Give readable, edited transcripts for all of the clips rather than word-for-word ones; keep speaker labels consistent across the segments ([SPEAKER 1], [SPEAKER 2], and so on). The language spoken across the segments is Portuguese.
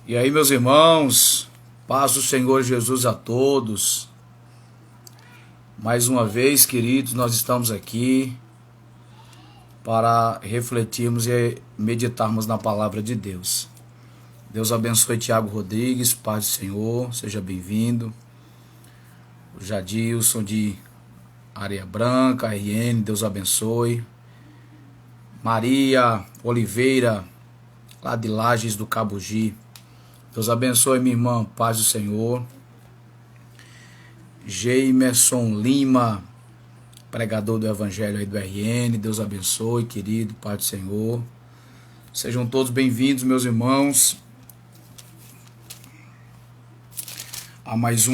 [SPEAKER 1] E aí, meus irmãos, paz do Senhor Jesus a todos. Mais uma vez, queridos, nós estamos aqui para refletirmos e meditarmos na palavra de Deus. Deus abençoe Tiago Rodrigues, paz do Senhor, seja bem-vindo. O Jadilson de Areia Branca, RN, Deus abençoe. Maria Oliveira, lá de Lages do Cabugi, Deus abençoe, minha irmã, paz do Senhor. Geimerson Lima, pregador do Evangelho aí do RN, Deus abençoe, querido, paz do Senhor. Sejam todos bem-vindos, meus irmãos, a mais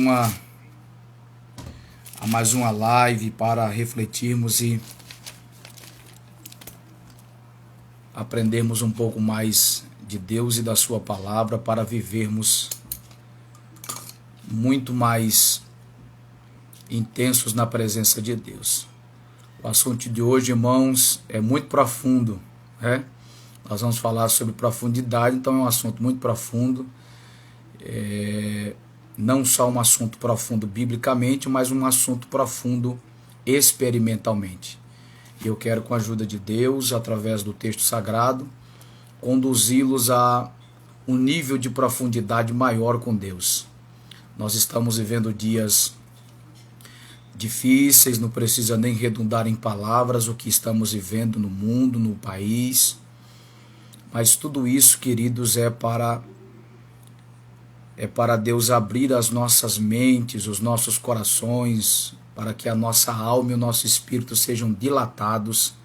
[SPEAKER 1] uma live para refletirmos e aprendermos um pouco mais de Deus e da sua palavra para vivermos muito mais intensos na presença de Deus. O assunto de hoje, irmãos, é muito profundo, né? Nós vamos falar sobre profundidade, então é um assunto muito profundo, não só um assunto profundo biblicamente, mas um assunto profundo experimentalmente. E eu quero, com a ajuda de Deus, através do texto sagrado, conduzi-los a um nível de profundidade maior com Deus. Nós estamos vivendo dias difíceis, não precisa nem redundar em palavras o que estamos vivendo no mundo, no país, mas tudo isso, queridos, é para Deus abrir as nossas mentes, os nossos corações, para que a nossa alma e o nosso espírito sejam dilatados,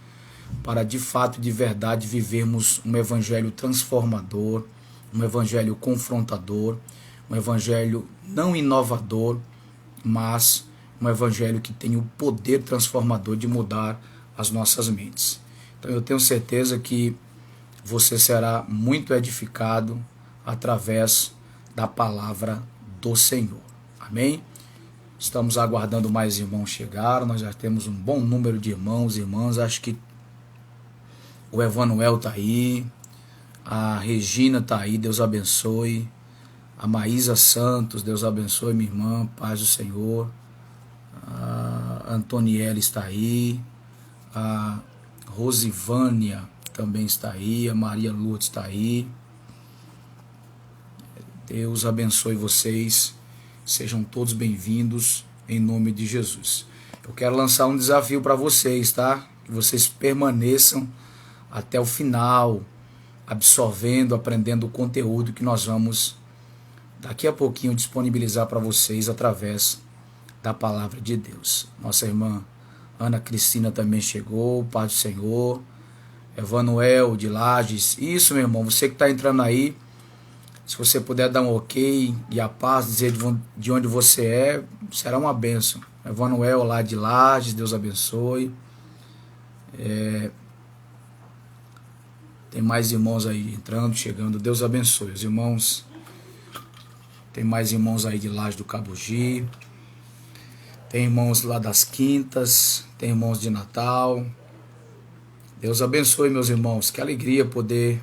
[SPEAKER 1] para de fato, de verdade, vivermos um evangelho transformador, um evangelho confrontador, um evangelho não inovador, mas um evangelho que tem o poder transformador de mudar as nossas mentes. Então eu tenho certeza que você será muito edificado através da palavra do Senhor. Amém? Estamos aguardando mais irmãos chegar, nós já temos um bom número de irmãos e irmãs, acho que o Evanuel está aí, a Regina está aí, Deus abençoe, a Maísa Santos, Deus abençoe, minha irmã, paz do Senhor, a Antoniela está aí, a Rosivânia também está aí, a Maria Lourdes está aí. Deus abençoe vocês, sejam todos bem-vindos em nome de Jesus. Eu quero lançar um desafio para vocês, tá? Que vocês permaneçam até o final, absorvendo, aprendendo o conteúdo que nós vamos daqui a pouquinho disponibilizar para vocês através da palavra de Deus. Nossa irmã Ana Cristina também chegou, Pai do Senhor, Evanuel de Lages. Isso, meu irmão, você que está entrando aí, se você puder dar um ok e a paz, dizer de onde você é, será uma bênção. Evanuel lá de Lages, Deus abençoe. Tem mais irmãos aí entrando, chegando, Deus abençoe. Os irmãos, tem mais irmãos aí de Lages do Cabugi, tem irmãos lá das Quintas, tem irmãos de Natal. Deus abençoe, meus irmãos, que alegria poder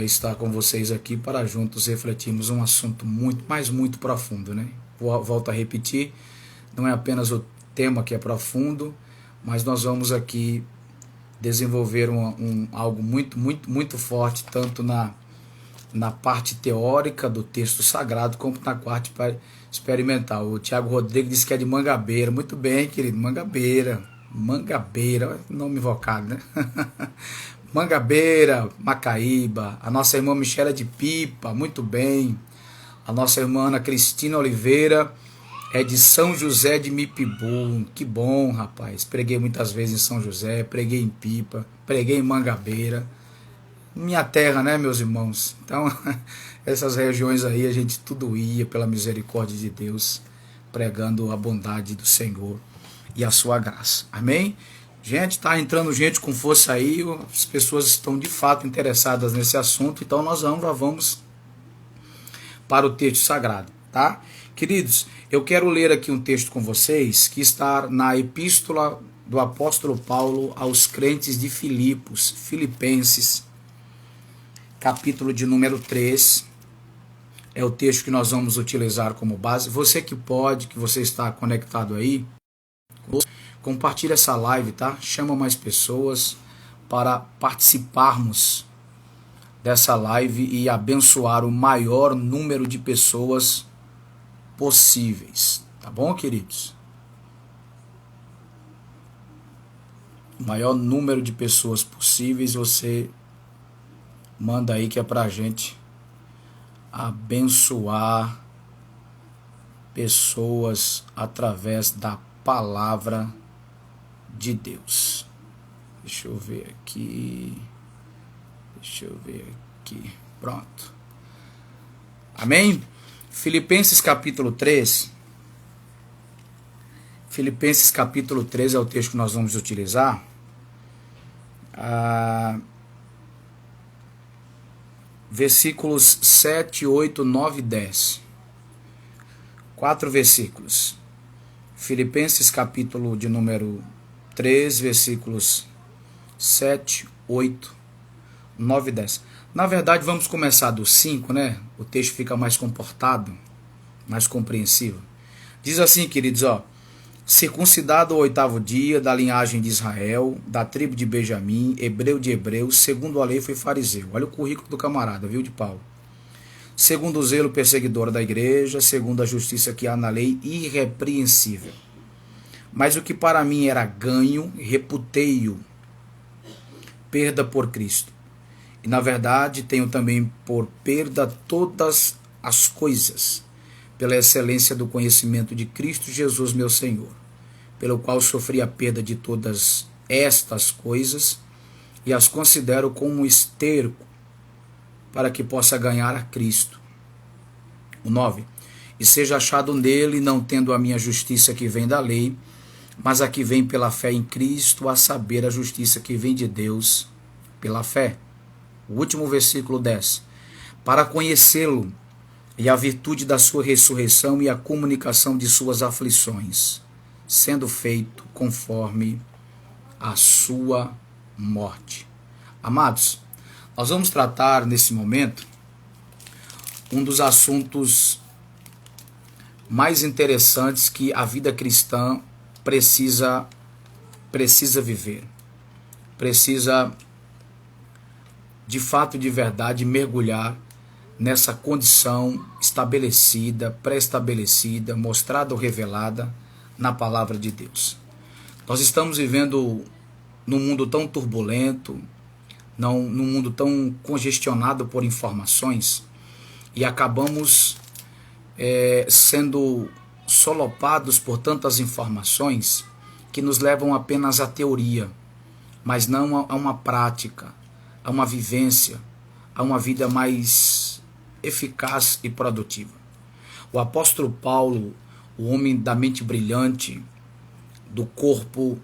[SPEAKER 1] estar com vocês aqui para juntos refletirmos um assunto muito profundo, né? Volto a repetir, não é apenas o tema que é profundo, mas nós vamos aqui desenvolver algo muito forte, tanto na parte teórica do texto sagrado, como na parte experimental. O Tiago Rodrigues disse que é de Mangabeira. Muito bem, querido, Mangabeira, nome invocado, né? Mangabeira, Macaíba. A nossa irmã Michela de Pipa, muito bem. A nossa irmã Ana Cristina Oliveira é de São José de Mipibu. Que bom, rapaz. Preguei muitas vezes em São José, preguei em Pipa, preguei em Mangabeira. Minha terra, né, meus irmãos? Então, essas regiões aí a gente tudo ia pela misericórdia de Deus, pregando a bondade do Senhor e a sua graça. Amém? Gente, tá entrando gente com força aí, as pessoas estão de fato interessadas nesse assunto, então nós vamos para o texto sagrado, tá? Queridos, eu quero ler aqui um texto com vocês que está na epístola do apóstolo Paulo aos crentes de Filipenses. capítulo de número 3, é o texto que nós vamos utilizar como base. Você que pode, que você está conectado aí, compartilhe essa live, tá? Chama mais pessoas para participarmos dessa live e abençoar o maior número de pessoas possíveis. Tá bom, queridos? O maior número de pessoas possíveis, você manda aí que é pra gente abençoar pessoas através da palavra de Deus. Deixa eu ver aqui. Pronto. Amém? Filipenses capítulo 3. Filipenses capítulo 3 é o texto que nós vamos utilizar. Versículos 7, 8, 9 e 10. 4 versículos. Filipenses capítulo de número 3, versículos 7, 8, 9 e 10. Na verdade, vamos começar do 5, né? O texto fica mais comportado, mais compreensível. Diz assim, queridos, ó. Circuncidado ao 8º dia, da linhagem de Israel, da tribo de Benjamim, hebreu de hebreus, segundo a lei foi fariseu. Olha o currículo do camarada, viu, de Paulo. Segundo o zelo perseguidor da igreja, segundo a justiça que há na lei, irrepreensível. Mas o que para mim era ganho, reputei-o perda por Cristo. E na verdade tenho também por perda todas as coisas, pela excelência do conhecimento de Cristo Jesus meu Senhor, pelo qual sofri a perda de todas estas coisas e as considero como um esterco para que possa ganhar a Cristo. O 9. E seja achado nele, não tendo a minha justiça que vem da lei, mas a que vem pela fé em Cristo, a saber, a justiça que vem de Deus pela fé. O último versículo 10. Para conhecê-lo e a virtude da sua ressurreição e a comunicação de suas aflições, sendo feito conforme a sua morte. Amados, nós vamos tratar nesse momento um dos assuntos mais interessantes que a vida cristã precisa viver. Precisa, de fato, de verdade, mergulhar nessa condição estabelecida, pré-estabelecida, mostrada ou revelada na palavra de Deus. Nós estamos vivendo num mundo tão turbulento, num mundo tão congestionado por informações, e acabamos sendo solopados por tantas informações que nos levam apenas à teoria, mas não a uma prática, a uma vivência, a uma vida mais eficaz e produtiva. O apóstolo Paulo, o homem da mente brilhante, do corpo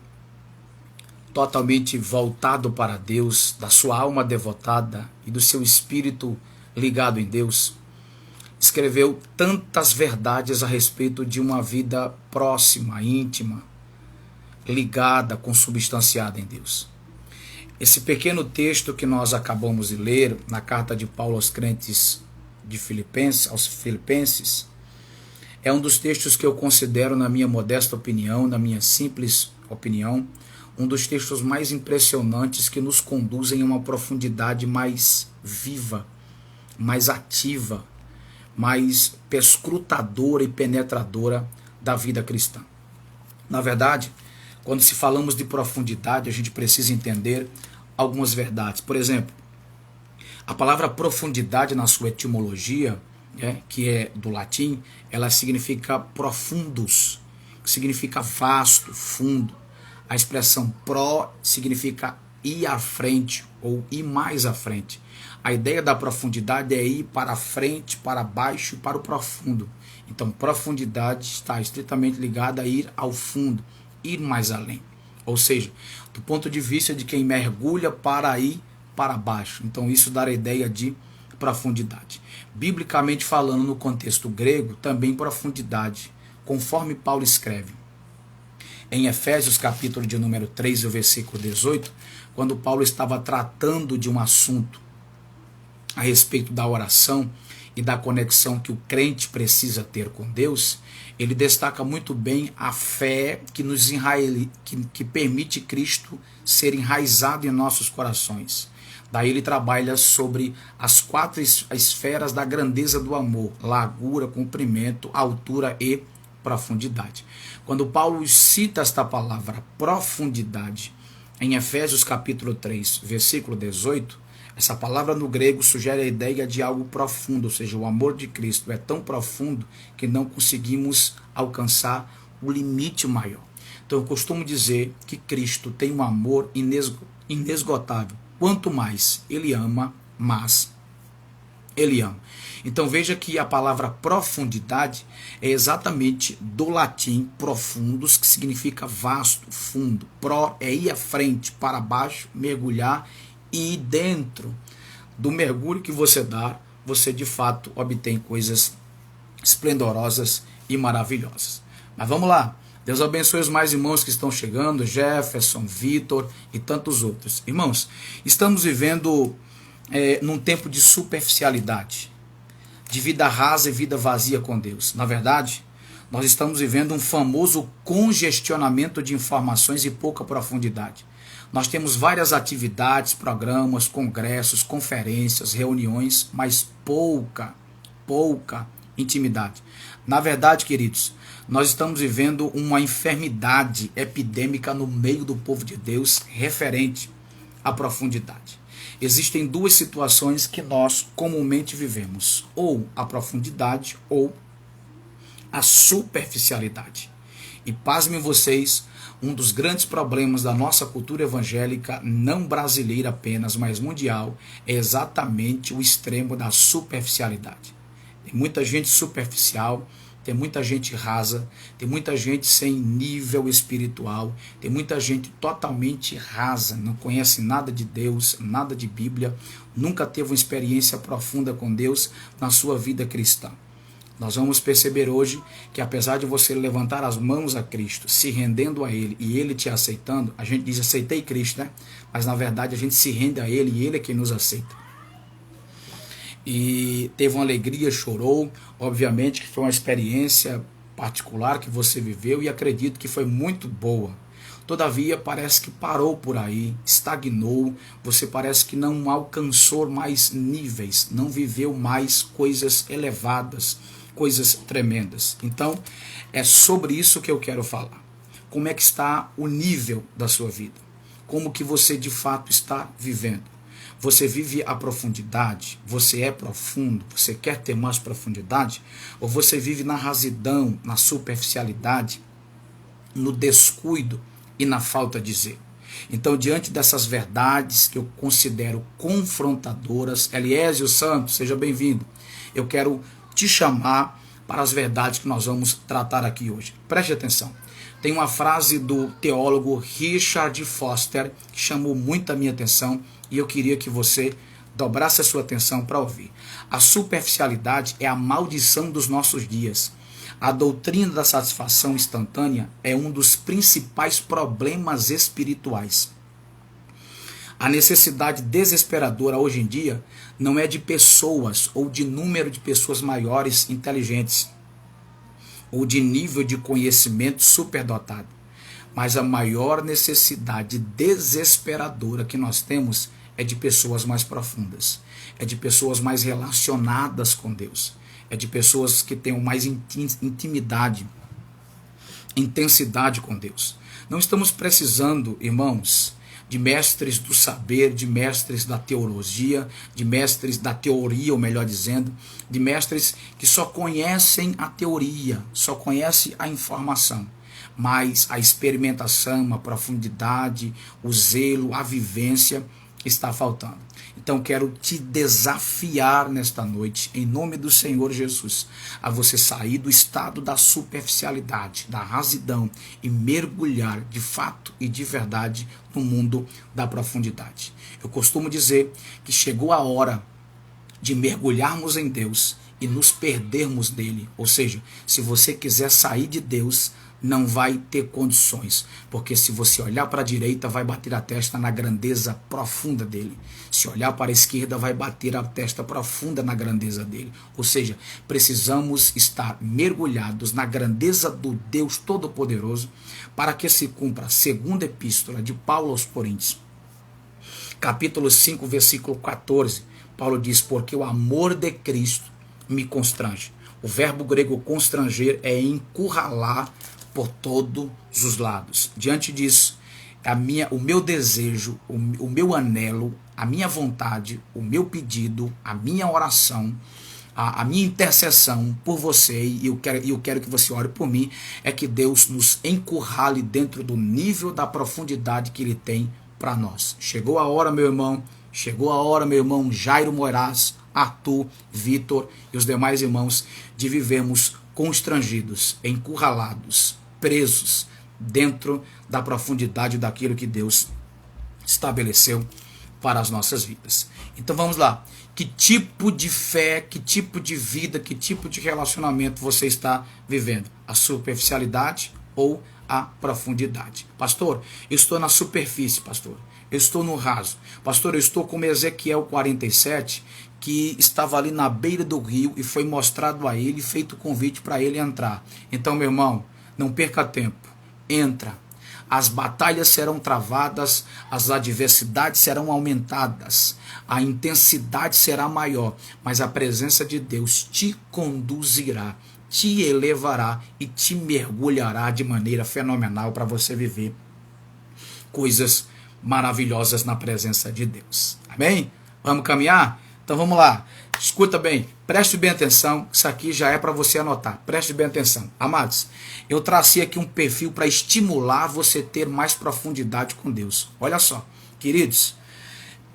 [SPEAKER 1] totalmente voltado para Deus, da sua alma devotada e do seu espírito ligado em Deus, escreveu tantas verdades a respeito de uma vida próxima, íntima, ligada, consubstanciada em Deus. Esse pequeno texto que nós acabamos de ler na carta de Paulo aos crentes de aos Filipenses, é um dos textos que eu considero, na minha modesta opinião, na minha simples opinião, um dos textos mais impressionantes que nos conduzem a uma profundidade mais viva, mais ativa, mais perscrutadora e penetradora da vida cristã. Na verdade, quando se falamos de profundidade, a gente precisa entender algumas verdades. Por exemplo, a palavra profundidade na sua etimologia, que é do latim, ela significa profundus, que significa vasto, fundo. A expressão pro significa ir à frente ou ir mais à frente. A ideia da profundidade é ir para a frente, para baixo e para o profundo. Então, profundidade está estritamente ligada a ir ao fundo, ir mais além. Ou seja, do ponto de vista de quem mergulha para ir para baixo. Então, isso dá a ideia de profundidade. Biblicamente falando, no contexto grego, também profundidade, conforme Paulo escreve. Em Efésios, capítulo de número 3, o versículo 18, quando Paulo estava tratando de um assunto a respeito da oração e da conexão que o crente precisa ter com Deus, ele destaca muito bem a fé que permite Cristo ser enraizado em nossos corações. Daí ele trabalha sobre as 4 esferas da grandeza do amor: largura, comprimento, altura e profundidade. Quando Paulo cita esta palavra profundidade em Efésios capítulo 3, versículo 18, essa palavra no grego sugere a ideia de algo profundo, ou seja, o amor de Cristo é tão profundo que não conseguimos alcançar o limite maior. Então eu costumo dizer que Cristo tem um amor inesgotável. Quanto mais ele ama, mais ele ama. Então veja que a palavra profundidade é exatamente do latim profundus, que significa vasto, fundo. Pro é ir à frente, para baixo, mergulhar, e dentro do mergulho que você dá, você de fato obtém coisas esplendorosas e maravilhosas. Mas vamos lá. Deus abençoe os mais irmãos que estão chegando, Jefferson, Vitor e tantos outros. Irmãos, estamos vivendo num tempo de superficialidade, de vida rasa e vida vazia com Deus. Na verdade, nós estamos vivendo um famoso congestionamento de informações e pouca profundidade. Nós temos várias atividades, programas, congressos, conferências, reuniões, mas pouca intimidade. Na verdade, queridos, nós estamos vivendo uma enfermidade epidêmica no meio do povo de Deus referente à profundidade. Existem 2 situações que nós comumente vivemos: ou a profundidade ou a superficialidade. E pasmem vocês, um dos grandes problemas da nossa cultura evangélica, não brasileira apenas, mas mundial, é exatamente o extremo da superficialidade. Tem muita gente superficial, tem muita gente rasa, tem muita gente sem nível espiritual, tem muita gente totalmente rasa, não conhece nada de Deus, nada de Bíblia, nunca teve uma experiência profunda com Deus na sua vida cristã. Nós vamos perceber hoje que apesar de você levantar as mãos a Cristo, se rendendo a Ele e Ele te aceitando, a gente diz aceitei Cristo, né? Mas na verdade a gente se rende a Ele e Ele é quem nos aceita. E teve uma alegria, chorou, obviamente que foi uma experiência particular que você viveu e acredito que foi muito boa. Todavia parece que parou por aí, estagnou, você parece que não alcançou mais níveis, não viveu mais coisas elevadas, coisas tremendas. Então, é sobre isso que eu quero falar. Como é que está o nível da sua vida? Como que você de fato está vivendo? Você vive a profundidade? Você é profundo? Você quer ter mais profundidade? Ou você vive na rasidão, na superficialidade, no descuido e na falta de zelo? Então, diante dessas verdades que eu considero confrontadoras, Eliésio Santos, seja bem-vindo. Eu quero te chamar para as verdades que nós vamos tratar aqui hoje. Preste atenção. Tem uma frase do teólogo Richard Foster que chamou muito a minha atenção e eu queria que você dobrasse a sua atenção para ouvir. A superficialidade é a maldição dos nossos dias. A doutrina da satisfação instantânea é um dos principais problemas espirituais. A necessidade desesperadora hoje em dia não é de pessoas ou de número de pessoas maiores inteligentes ou de nível de conhecimento superdotado, mas a maior necessidade desesperadora que nós temos é de pessoas mais profundas, é de pessoas mais relacionadas com Deus, é de pessoas que tenham mais intimidade, intensidade com Deus. Não estamos precisando, irmãos, de mestres do saber, de mestres da teologia, de mestres da teoria, ou melhor dizendo, de mestres que só conhecem a teoria, só conhecem a informação, mas a experimentação, a profundidade, o zelo, a vivência está faltando. Então quero te desafiar nesta noite, em nome do Senhor Jesus, a você sair do estado da superficialidade, da rasidão e mergulhar de fato e de verdade no mundo da profundidade. Eu costumo dizer que chegou a hora de mergulharmos em Deus e nos perdermos nele. Ou seja, se você quiser sair de Deus, não vai ter condições, porque se você olhar para a direita, vai bater a testa na grandeza profunda dele. Se olhar para a esquerda, vai bater a testa profunda na grandeza dele. Ou seja, precisamos estar mergulhados na grandeza do Deus Todo-Poderoso para que se cumpra a segunda epístola de Paulo aos Coríntios, capítulo 5, versículo 14. Paulo diz: porque o amor de Cristo me constrange. O verbo grego constranger é encurralar por todos os lados. Diante disso, o meu desejo, o meu anelo, a minha vontade, o meu pedido, a minha oração, a minha intercessão por você, e eu quero que você ore por mim, é que Deus nos encurrale dentro do nível da profundidade que Ele tem para nós. Chegou a hora, meu irmão, Jairo Moraes, Arthur, Vitor e os demais irmãos, de vivermos constrangidos, encurralados, presos dentro da profundidade daquilo que Deus estabeleceu para as nossas vidas. Então vamos lá. Que tipo de fé, que tipo de vida, que tipo de relacionamento você está vivendo? A superficialidade ou a profundidade? Pastor, eu estou na superfície, pastor. Eu estou no raso. Pastor, eu estou como Ezequiel 47, que estava ali na beira do rio e foi mostrado a ele, feito convite para ele entrar. Então, meu irmão, não perca tempo. Entra. As batalhas serão travadas, as adversidades serão aumentadas, a intensidade será maior, mas a presença de Deus te conduzirá, te elevará e te mergulhará de maneira fenomenal para você viver coisas maravilhosas na presença de Deus. Amém? Vamos caminhar? Então vamos lá. Escuta bem, preste bem atenção, isso aqui já é para você anotar, preste bem atenção. Amados, eu tracei aqui um perfil para estimular você ter mais profundidade com Deus. Olha só, queridos,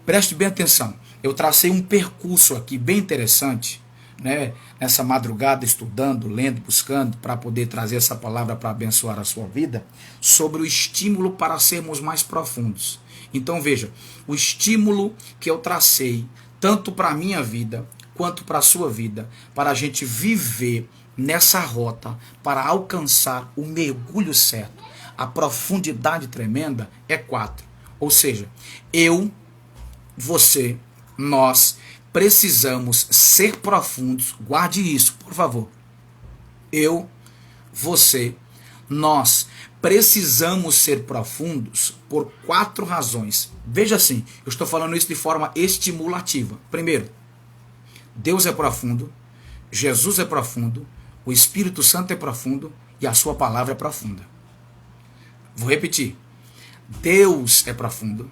[SPEAKER 1] preste bem atenção. Eu tracei um percurso aqui bem interessante, né? Nessa madrugada, estudando, lendo, buscando, para poder trazer essa palavra para abençoar a sua vida, sobre o estímulo para sermos mais profundos. Então veja, o estímulo que eu tracei, tanto para a minha vida, quanto para a sua vida, para a gente viver nessa rota, para alcançar o mergulho certo, a profundidade tremenda, é 4. Ou seja, eu, você, nós precisamos ser profundos. Guarde isso, por favor. Eu, você, nós precisamos ser profundos por 4 razões. Veja assim, eu estou falando isso de forma estimulativa. Primeiro, Deus é profundo, Jesus é profundo, o Espírito Santo é profundo e a sua palavra é profunda. Vou repetir. Deus é profundo,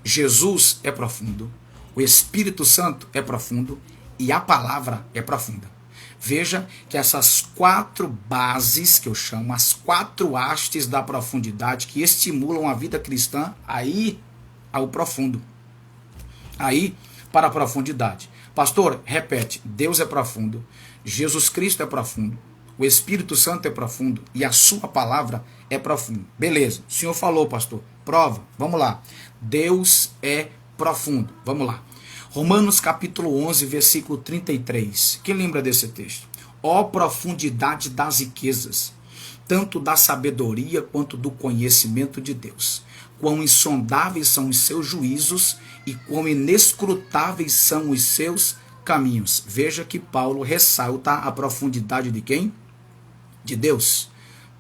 [SPEAKER 1] Jesus é profundo, o Espírito Santo é profundo e a palavra é profunda. Veja que essas 4 bases, que eu chamo, as 4 hastes da profundidade que estimulam a vida cristã, aí ao profundo. Aí para a profundidade. Pastor, repete, Deus é profundo, Jesus Cristo é profundo, o Espírito Santo é profundo e a sua palavra é profunda. Beleza, o senhor falou, pastor, prova, vamos lá. Deus é profundo, vamos lá. Romanos capítulo 11, versículo 33. Quem lembra desse texto? Ó profundidade das riquezas, tanto da sabedoria quanto do conhecimento de Deus. Quão insondáveis são os seus juízos e quão inescrutáveis são os seus caminhos. Veja que Paulo ressalta a profundidade de quem? De Deus.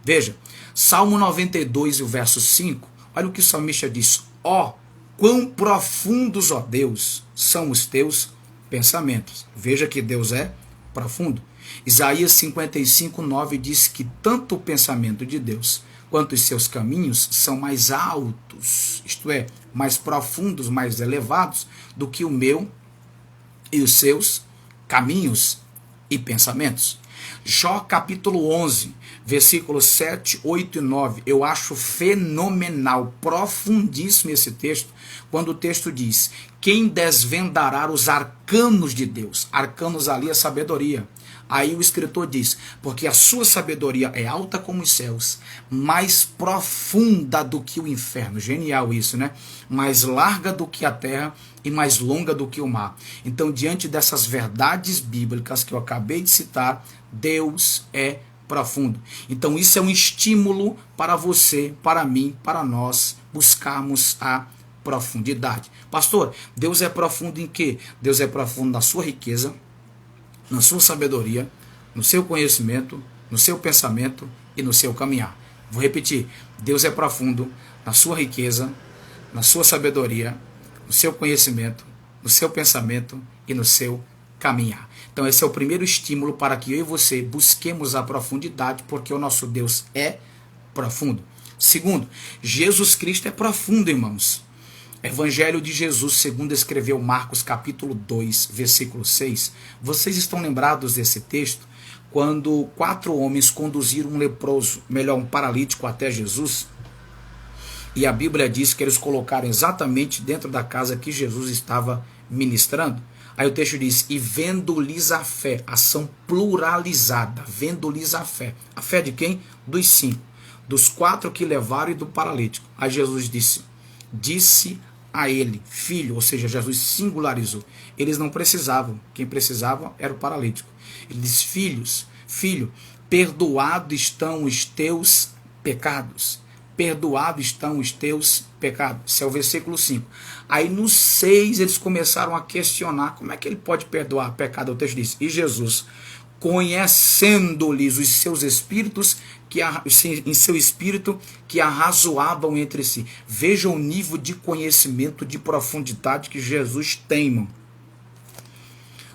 [SPEAKER 1] Veja, Salmo 92, o verso 5, olha o que o salmista diz. Ó, quão profundos, ó Deus, são os teus pensamentos. Veja que Deus é profundo. Isaías 55, 9 diz que tanto o pensamento de Deus quanto os seus caminhos são mais altos, isto é, mais profundos, mais elevados do que o meu e os seus caminhos e pensamentos. Jó capítulo 11, versículos 7, 8 e 9, eu acho fenomenal, profundíssimo esse texto, quando o texto diz, quem desvendará os arcanos de Deus? Arcanos ali é sabedoria. Aí o escritor diz, porque a sua sabedoria é alta como os céus, mais profunda do que o inferno. Genial isso, né? Mais larga do que a terra e mais longa do que o mar. Então, diante dessas verdades bíblicas que eu acabei de citar, Deus é profundo. Então isso é um estímulo para você, para mim, para nós buscarmos a profundidade. Pastor, Deus é profundo em quê? Deus é profundo na sua riqueza, na sua sabedoria, no seu conhecimento, no seu pensamento e no seu caminhar. Vou repetir, Deus é profundo na sua riqueza, na sua sabedoria, no seu conhecimento, no seu pensamento e no seu caminhar. Então esse é o primeiro estímulo para que eu e você busquemos a profundidade, porque o nosso Deus é profundo. Segundo, Jesus Cristo é profundo, irmãos. Evangelho de Jesus, segundo escreveu Marcos capítulo 2, versículo 6. Vocês estão lembrados desse texto? Quando 4 homens conduziram um leproso, melhor, um paralítico até Jesus. E a Bíblia diz que eles colocaram exatamente dentro da casa que Jesus estava ministrando. Aí o texto diz, e vendo-lhes a fé, ação pluralizada, vendo-lhes a fé. A fé de quem? Dos 5, dos 4 que levaram e do paralítico. Aí Jesus disse a ele, filho, ou seja, Jesus singularizou. Eles não precisavam, quem precisava era o paralítico. Ele disse, filho, perdoados estão os teus pecados. Perdoados estão os teus pecados. Esse é o versículo 5. Aí no 6 eles começaram a questionar como é que ele pode perdoar pecado. O texto diz, e Jesus, conhecendo-lhes os seus espíritos, em seu espírito, que arrazoavam entre si. Veja o nível de conhecimento, de profundidade que Jesus tem, irmão.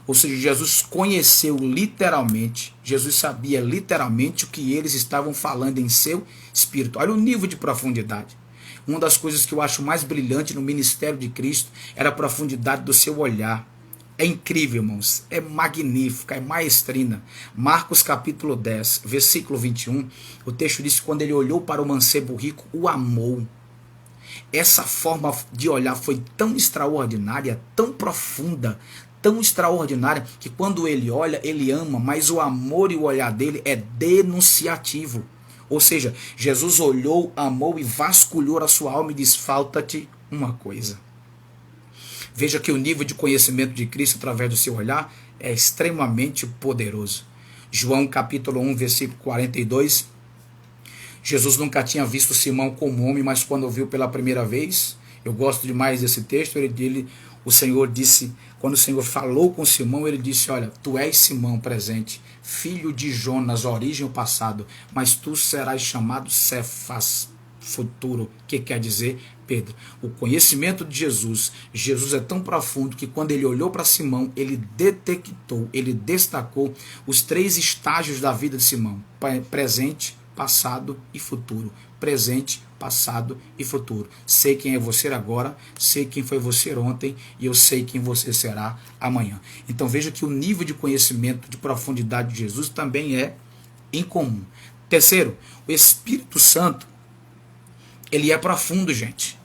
[SPEAKER 1] Ou seja, Jesus conheceu literalmente, Jesus sabia literalmente o que eles estavam falando em seu espírito. Olha o nível de profundidade. Uma das coisas que eu acho mais brilhante no ministério de Cristo era a profundidade do seu olhar. É incrível, irmãos, é magnífica, é maestrina. Marcos capítulo 10, versículo 21, o texto diz que quando ele olhou para o mancebo rico, o amou. Essa forma de olhar foi tão extraordinária, tão profunda, tão extraordinária, que quando ele olha, ele ama, mas o amor e o olhar dele é denunciativo. Ou seja, Jesus olhou, amou e vasculhou a sua alma e diz, falta-te uma coisa. Veja que o nível de conhecimento de Cristo através do seu olhar é extremamente poderoso. João capítulo 1, versículo 42. Jesus nunca tinha visto Simão como homem, mas quando o viu pela primeira vez, eu gosto demais desse texto, o Senhor disse, quando o Senhor falou com Simão, ele disse, olha, tu és Simão presente, filho de Jonas, origem ou passado, mas tu serás chamado Cefas, futuro, que quer dizer Pedro. O conhecimento de Jesus é tão profundo que quando ele olhou para Simão, ele detectou, ele destacou os 3 estágios da vida de Simão, presente, passado e futuro. Presente, passado e futuro. Sei quem é você agora, sei quem foi você ontem e eu sei quem você será amanhã. Então veja que o nível de conhecimento, de profundidade de Jesus também é incomum. Terceiro, o Espírito Santo, ele é profundo, gente.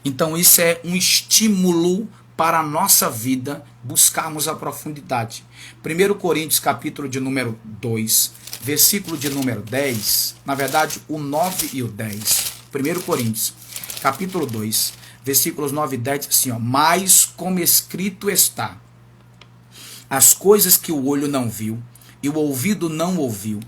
[SPEAKER 1] Então isso é um estímulo para a nossa vida buscarmos a profundidade. 1 Coríntios capítulo de número 2, versículo de número 10, na verdade o 9 e o 10. 1 Coríntios capítulo 2, versículos 9 e 10, assim, ó, mas como escrito está, as coisas que o olho não viu e o ouvido não ouviu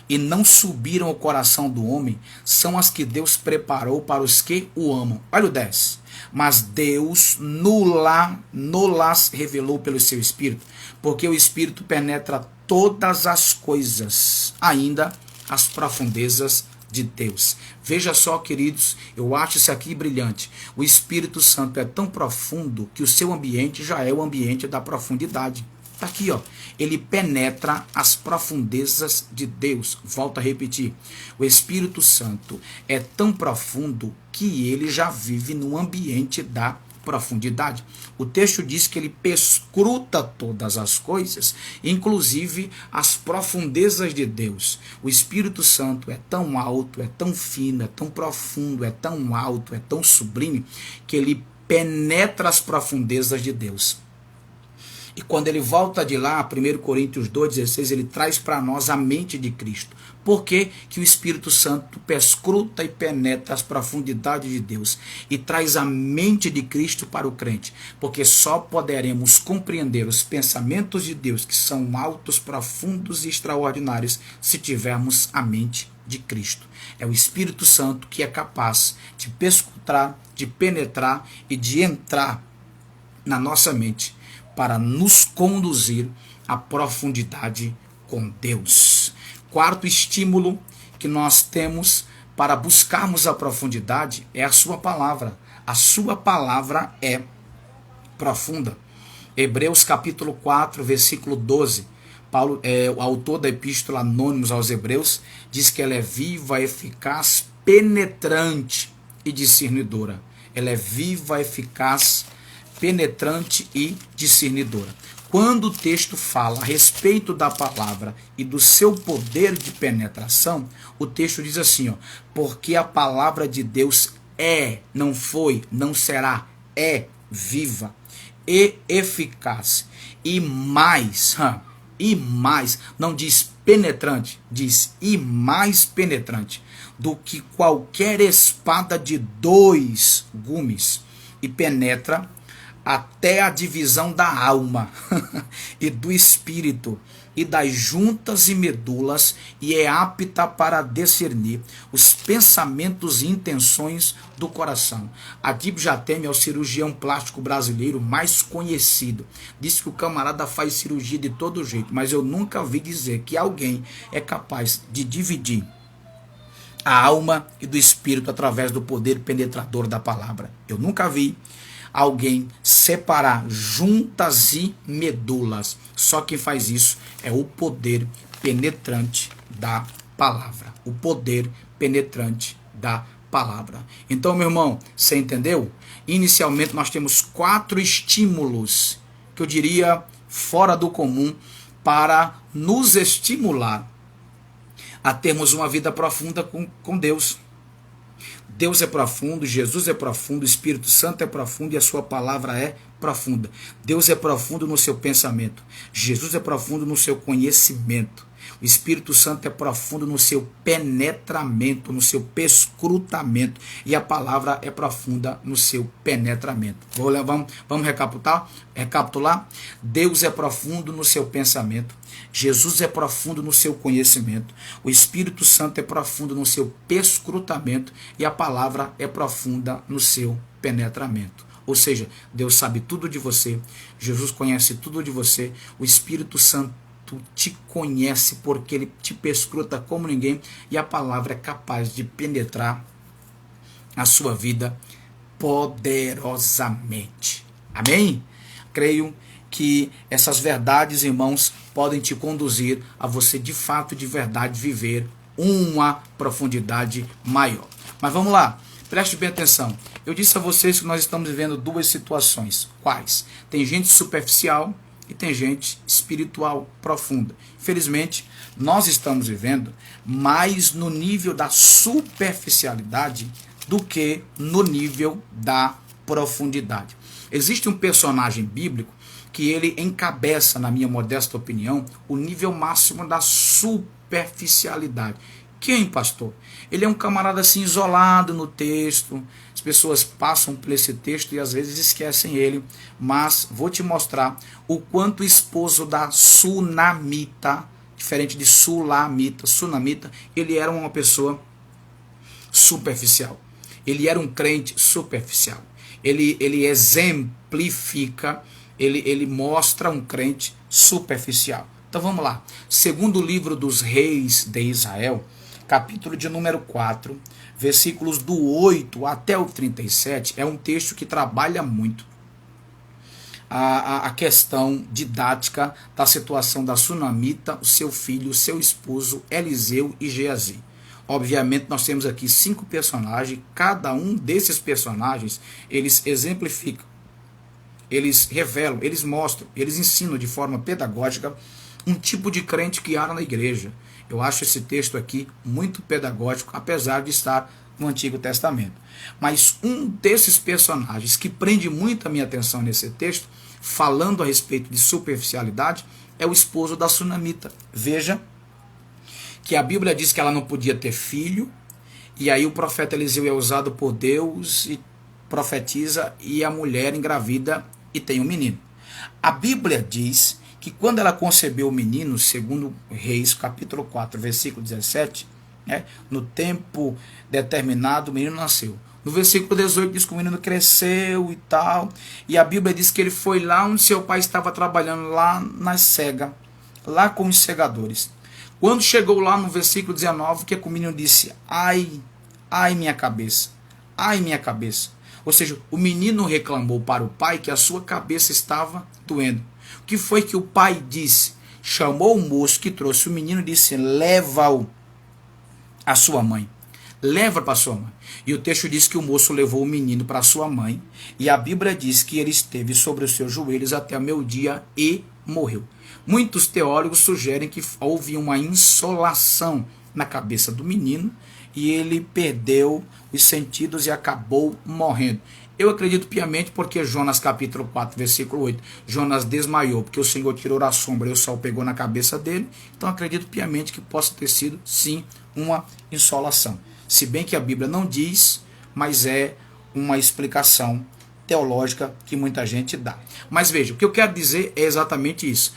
[SPEAKER 1] e não subiram ao coração do homem, são as que Deus preparou para os que o amam. Olha o 10. Mas Deus no-las revelou pelo seu Espírito, porque o Espírito penetra todas as coisas, ainda as profundezas de Deus. Veja só, queridos, eu acho isso aqui brilhante. O Espírito Santo é tão profundo que o seu ambiente já é o ambiente da profundidade. Está aqui, ó. Ele penetra as profundezas de Deus. Volto a repetir. O Espírito Santo é tão profundo que ele já vive no ambiente da profundidade. O texto diz que ele perscruta todas as coisas, inclusive as profundezas de Deus. O Espírito Santo é tão alto, é tão fino, é tão profundo, é tão alto, é tão sublime, que ele penetra as profundezas de Deus. E quando ele volta de lá, 1 Coríntios 2,16, ele traz para nós a mente de Cristo. Por que que o Espírito Santo perscruta e penetra as profundidades de Deus e traz a mente de Cristo para o crente? Porque só poderemos compreender os pensamentos de Deus, que são altos, profundos e extraordinários, se tivermos a mente de Cristo. É o Espírito Santo que é capaz de perscrutar, de penetrar e de entrar na nossa mente para nos conduzir à profundidade com Deus. Quarto estímulo que nós temos para buscarmos a profundidade é a sua palavra. A sua palavra é profunda. Hebreus capítulo 4, versículo 12. Paulo, o autor da epístola Anônimos aos Hebreus, diz que ela é viva, eficaz, penetrante e discernidora. Ela é viva, eficaz, penetrante e discernidora. Quando o texto fala a respeito da palavra e do seu poder de penetração, o texto diz assim, porque a palavra de Deus é, não foi, não será, é viva e eficaz e mais, não diz penetrante, diz e mais penetrante do que qualquer espada de 2 gumes e penetra até a divisão da alma e do espírito e das juntas e medulas e é apta para discernir os pensamentos e intenções do coração. Adib Jateme é o cirurgião plástico brasileiro mais conhecido. Diz que o camarada faz cirurgia de todo jeito, mas eu nunca vi dizer que alguém é capaz de dividir a alma e do espírito através do poder penetrador da palavra. Eu nunca vi alguém separar juntas e medulas. Só quem faz isso é o poder penetrante da palavra. O poder penetrante da palavra. Então, meu irmão, você entendeu? Inicialmente nós temos 4 estímulos, que eu diria fora do comum, para nos estimular a termos uma vida profunda com Deus. Deus é profundo, Jesus é profundo, o Espírito Santo é profundo e a sua palavra é profunda. Deus é profundo no seu pensamento. Jesus é profundo no seu conhecimento. O Espírito Santo é profundo no seu penetramento, no seu perscrutamento. E a palavra é profunda no seu penetramento. Vamos recapitular? Deus é profundo no seu pensamento. Jesus é profundo no seu conhecimento. O Espírito Santo é profundo no seu perscrutamento. E a palavra é profunda no seu penetramento. Ou seja, Deus sabe tudo de você. Jesus conhece tudo de você. O Espírito Santo te conhece porque ele te perscruta como ninguém e a palavra é capaz de penetrar a sua vida poderosamente. Amém? Creio que essas verdades, irmãos, podem te conduzir a você de fato, de verdade, viver uma profundidade maior. Mas vamos lá, preste bem atenção. Eu disse a vocês que nós estamos vivendo 2 situações. Quais? Tem gente superficial e tem gente espiritual profunda. Infelizmente, nós estamos vivendo mais no nível da superficialidade do que no nível da profundidade. Existe um personagem bíblico que ele encabeça, na minha modesta opinião, o nível máximo da superficialidade. Quem, pastor? Ele é um camarada assim isolado no texto. As pessoas passam por esse texto e às vezes esquecem ele. Mas vou te mostrar o quanto o esposo da Sunamita, diferente de Sunamita, ele era uma pessoa superficial. Ele era um crente superficial. Ele exemplifica, ele mostra um crente superficial. Então vamos lá. Segundo livro dos reis de Israel, capítulo de número 4, versículos do 8 até o 37, é um texto que trabalha muito a questão didática da situação da Sunamita, o seu filho, o seu esposo, Eliseu e Geazi. Obviamente nós temos aqui 5 personagens, cada um desses personagens, eles exemplificam, eles revelam, eles mostram, eles ensinam de forma pedagógica um tipo de crente que há na igreja. Eu acho esse texto aqui muito pedagógico, apesar de estar no Antigo Testamento. Mas um desses personagens que prende muito a minha atenção nesse texto, falando a respeito de superficialidade, é o esposo da sunamita. Veja que a Bíblia diz que ela não podia ter filho, e aí o profeta Eliseu é usado por Deus e profetiza, e a mulher engravida e tem um menino. A Bíblia diz que quando ela concebeu o menino, segundo Reis, capítulo 4, versículo 17, no tempo determinado o menino nasceu. No versículo 18 diz que o menino cresceu e tal, e a Bíblia diz que ele foi lá onde seu pai estava trabalhando, lá na cega, lá com os segadores. Quando chegou lá no versículo 19, que o menino disse: ai, ai minha cabeça, ai minha cabeça. Ou seja, o menino reclamou para o pai que a sua cabeça estava doendo. O que foi que o pai disse? Chamou o moço que trouxe o menino e disse: leva-o à sua mãe. Leva para sua mãe. E o texto diz que o moço levou o menino para sua mãe. E a Bíblia diz que ele esteve sobre os seus joelhos até o meio-dia e morreu. Muitos teólogos sugerem que houve uma insolação na cabeça do menino e ele perdeu os sentidos e acabou morrendo. Eu acredito piamente porque Jonas capítulo 4, versículo 8, Jonas desmaiou porque o Senhor tirou a sombra e o sol pegou na cabeça dele. Então acredito piamente que possa ter sido, sim, uma insolação. Se bem que a Bíblia não diz, mas é uma explicação teológica que muita gente dá. Mas veja, o que eu quero dizer é exatamente isso.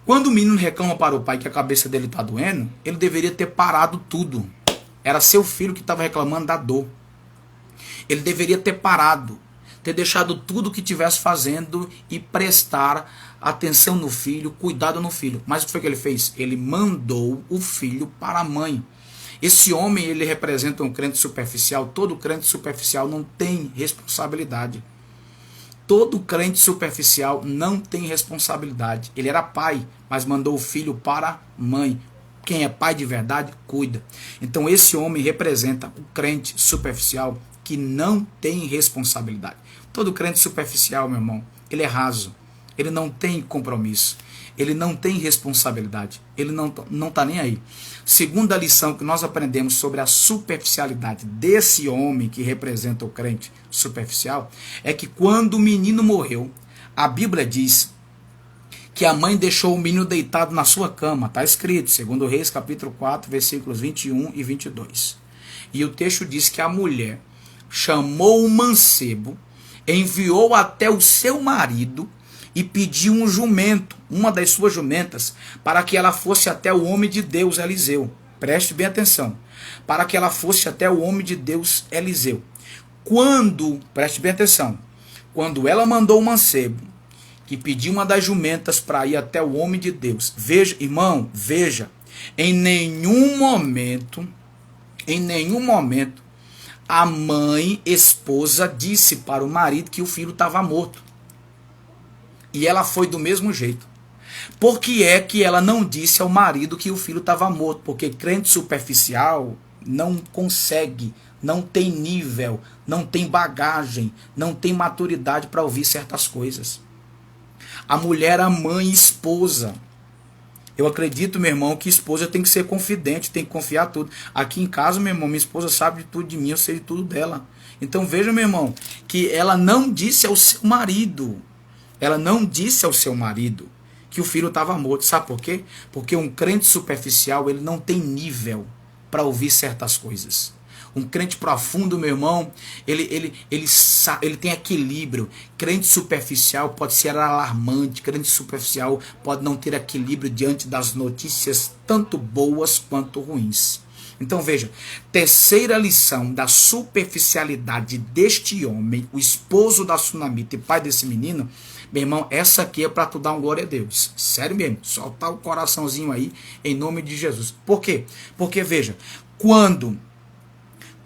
[SPEAKER 1] Quando o menino reclama para o pai que a cabeça dele está doendo, ele deveria ter parado tudo. Era seu filho que estava reclamando da dor. Ele deveria ter parado, ter deixado tudo o que estivesse fazendo e prestar atenção no filho, cuidado no filho. Mas o que foi que ele fez? Ele mandou o filho para a mãe. Esse homem, ele representa um crente superficial. Todo crente superficial não tem responsabilidade. Todo crente superficial não tem responsabilidade. Ele era pai, mas mandou o filho para a mãe. Quem é pai de verdade, cuida. Então esse homem representa o crente superficial que não tem responsabilidade. Todo crente superficial, meu irmão, ele é raso. Ele não tem compromisso. Ele não tem responsabilidade. Ele não está nem aí. Segunda lição que nós aprendemos sobre a superficialidade desse homem que representa o crente superficial é que quando o menino morreu, a Bíblia diz que a mãe deixou o menino deitado na sua cama. Está escrito, segundo Reis, capítulo 4, versículos 21 e 22. E o texto diz que a mulher chamou o mancebo, enviou até o seu marido e pediu um jumento, uma das suas jumentas, para que ela fosse até o homem de Deus, Eliseu. Preste bem atenção. Para que ela fosse até o homem de Deus, Eliseu. Preste bem atenção, quando ela mandou o mancebo, que pediu uma das jumentas para ir até o homem de Deus. Veja, irmão, veja, em nenhum momento, a mãe, esposa, disse para o marido que o filho estava morto. E ela foi do mesmo jeito. Por que é que ela não disse ao marido que o filho estava morto? Porque crente superficial não consegue, não tem nível, não tem bagagem, não tem maturidade para ouvir certas coisas. A mulher, a mãe, esposa. Eu acredito, meu irmão, que esposa tem que ser confidente, tem que confiar tudo. Aqui em casa, meu irmão, minha esposa sabe de tudo de mim, eu sei de tudo dela. Então veja, meu irmão, que ela não disse ao seu marido, que o filho estava morto. Sabe por quê? Porque um crente superficial, ele não tem nível para ouvir certas coisas. Um crente profundo, meu irmão, ele tem equilíbrio. Crente superficial pode ser alarmante. Crente superficial pode não ter equilíbrio diante das notícias, tanto boas quanto ruins. Então veja, terceira lição da superficialidade deste homem, o esposo da sunamita e pai desse menino, meu irmão, essa aqui é para tu dar um glória a Deus. Sério mesmo, soltar o coraçãozinho aí, em nome de Jesus. Por quê? Porque veja, quando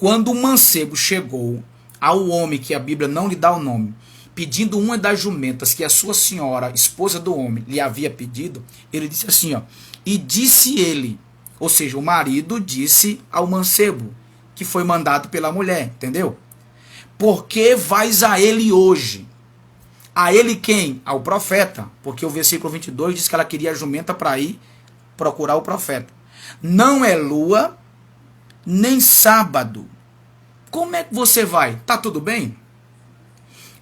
[SPEAKER 1] o mancebo chegou ao homem, que a Bíblia não lhe dá o nome, pedindo uma das jumentas que a sua senhora, esposa do homem, lhe havia pedido, ele disse assim, ó, e disse ele, ou seja, o marido disse ao mancebo, que foi mandado pela mulher, entendeu? Por que vais a ele hoje? A ele quem? Ao profeta, porque o versículo 22 diz que ela queria a jumenta para ir procurar o profeta. Não é lua, nem sábado, Como é que você vai? Tá tudo bem?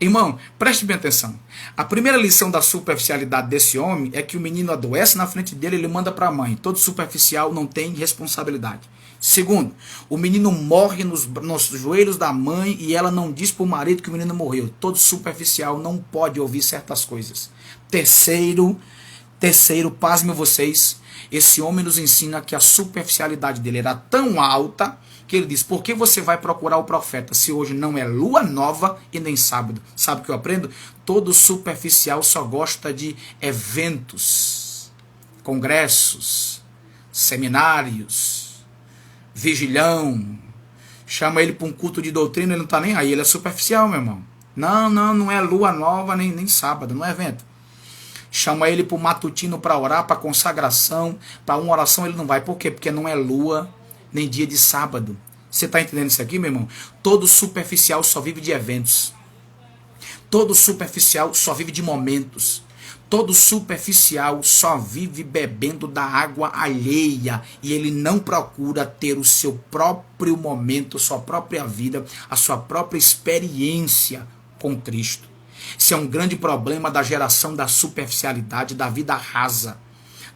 [SPEAKER 1] Irmão, preste bem atenção. A primeira lição da superficialidade desse homem é que o menino adoece na frente dele, ele manda para a mãe. Todo superficial não tem responsabilidade. Segundo, o menino morre nos joelhos da mãe e ela não diz para o marido que o menino morreu. Todo superficial não pode ouvir certas coisas. Terceiro, pasmem vocês, esse homem nos ensina que a superficialidade dele era tão alta que ele diz: por que você vai procurar o profeta se hoje não é lua nova e nem sábado? Sabe o que eu aprendo? Todo superficial só gosta de eventos, congressos, seminários, vigilhão. Chama ele para um culto de doutrina, ele não está nem aí, ele é superficial, meu irmão. Não é lua nova nem sábado, não é evento. Chama ele para o matutino para orar, para consagração, para uma oração ele não vai. Por quê? Porque não é lua nem dia de sábado. Você está entendendo isso aqui, meu irmão? Todo superficial só vive de eventos. Todo superficial só vive de momentos. Todo superficial só vive bebendo da água alheia. E ele não procura ter o seu próprio momento, sua própria vida, a sua própria experiência com Cristo. Isso é um grande problema da geração da superficialidade, da vida rasa,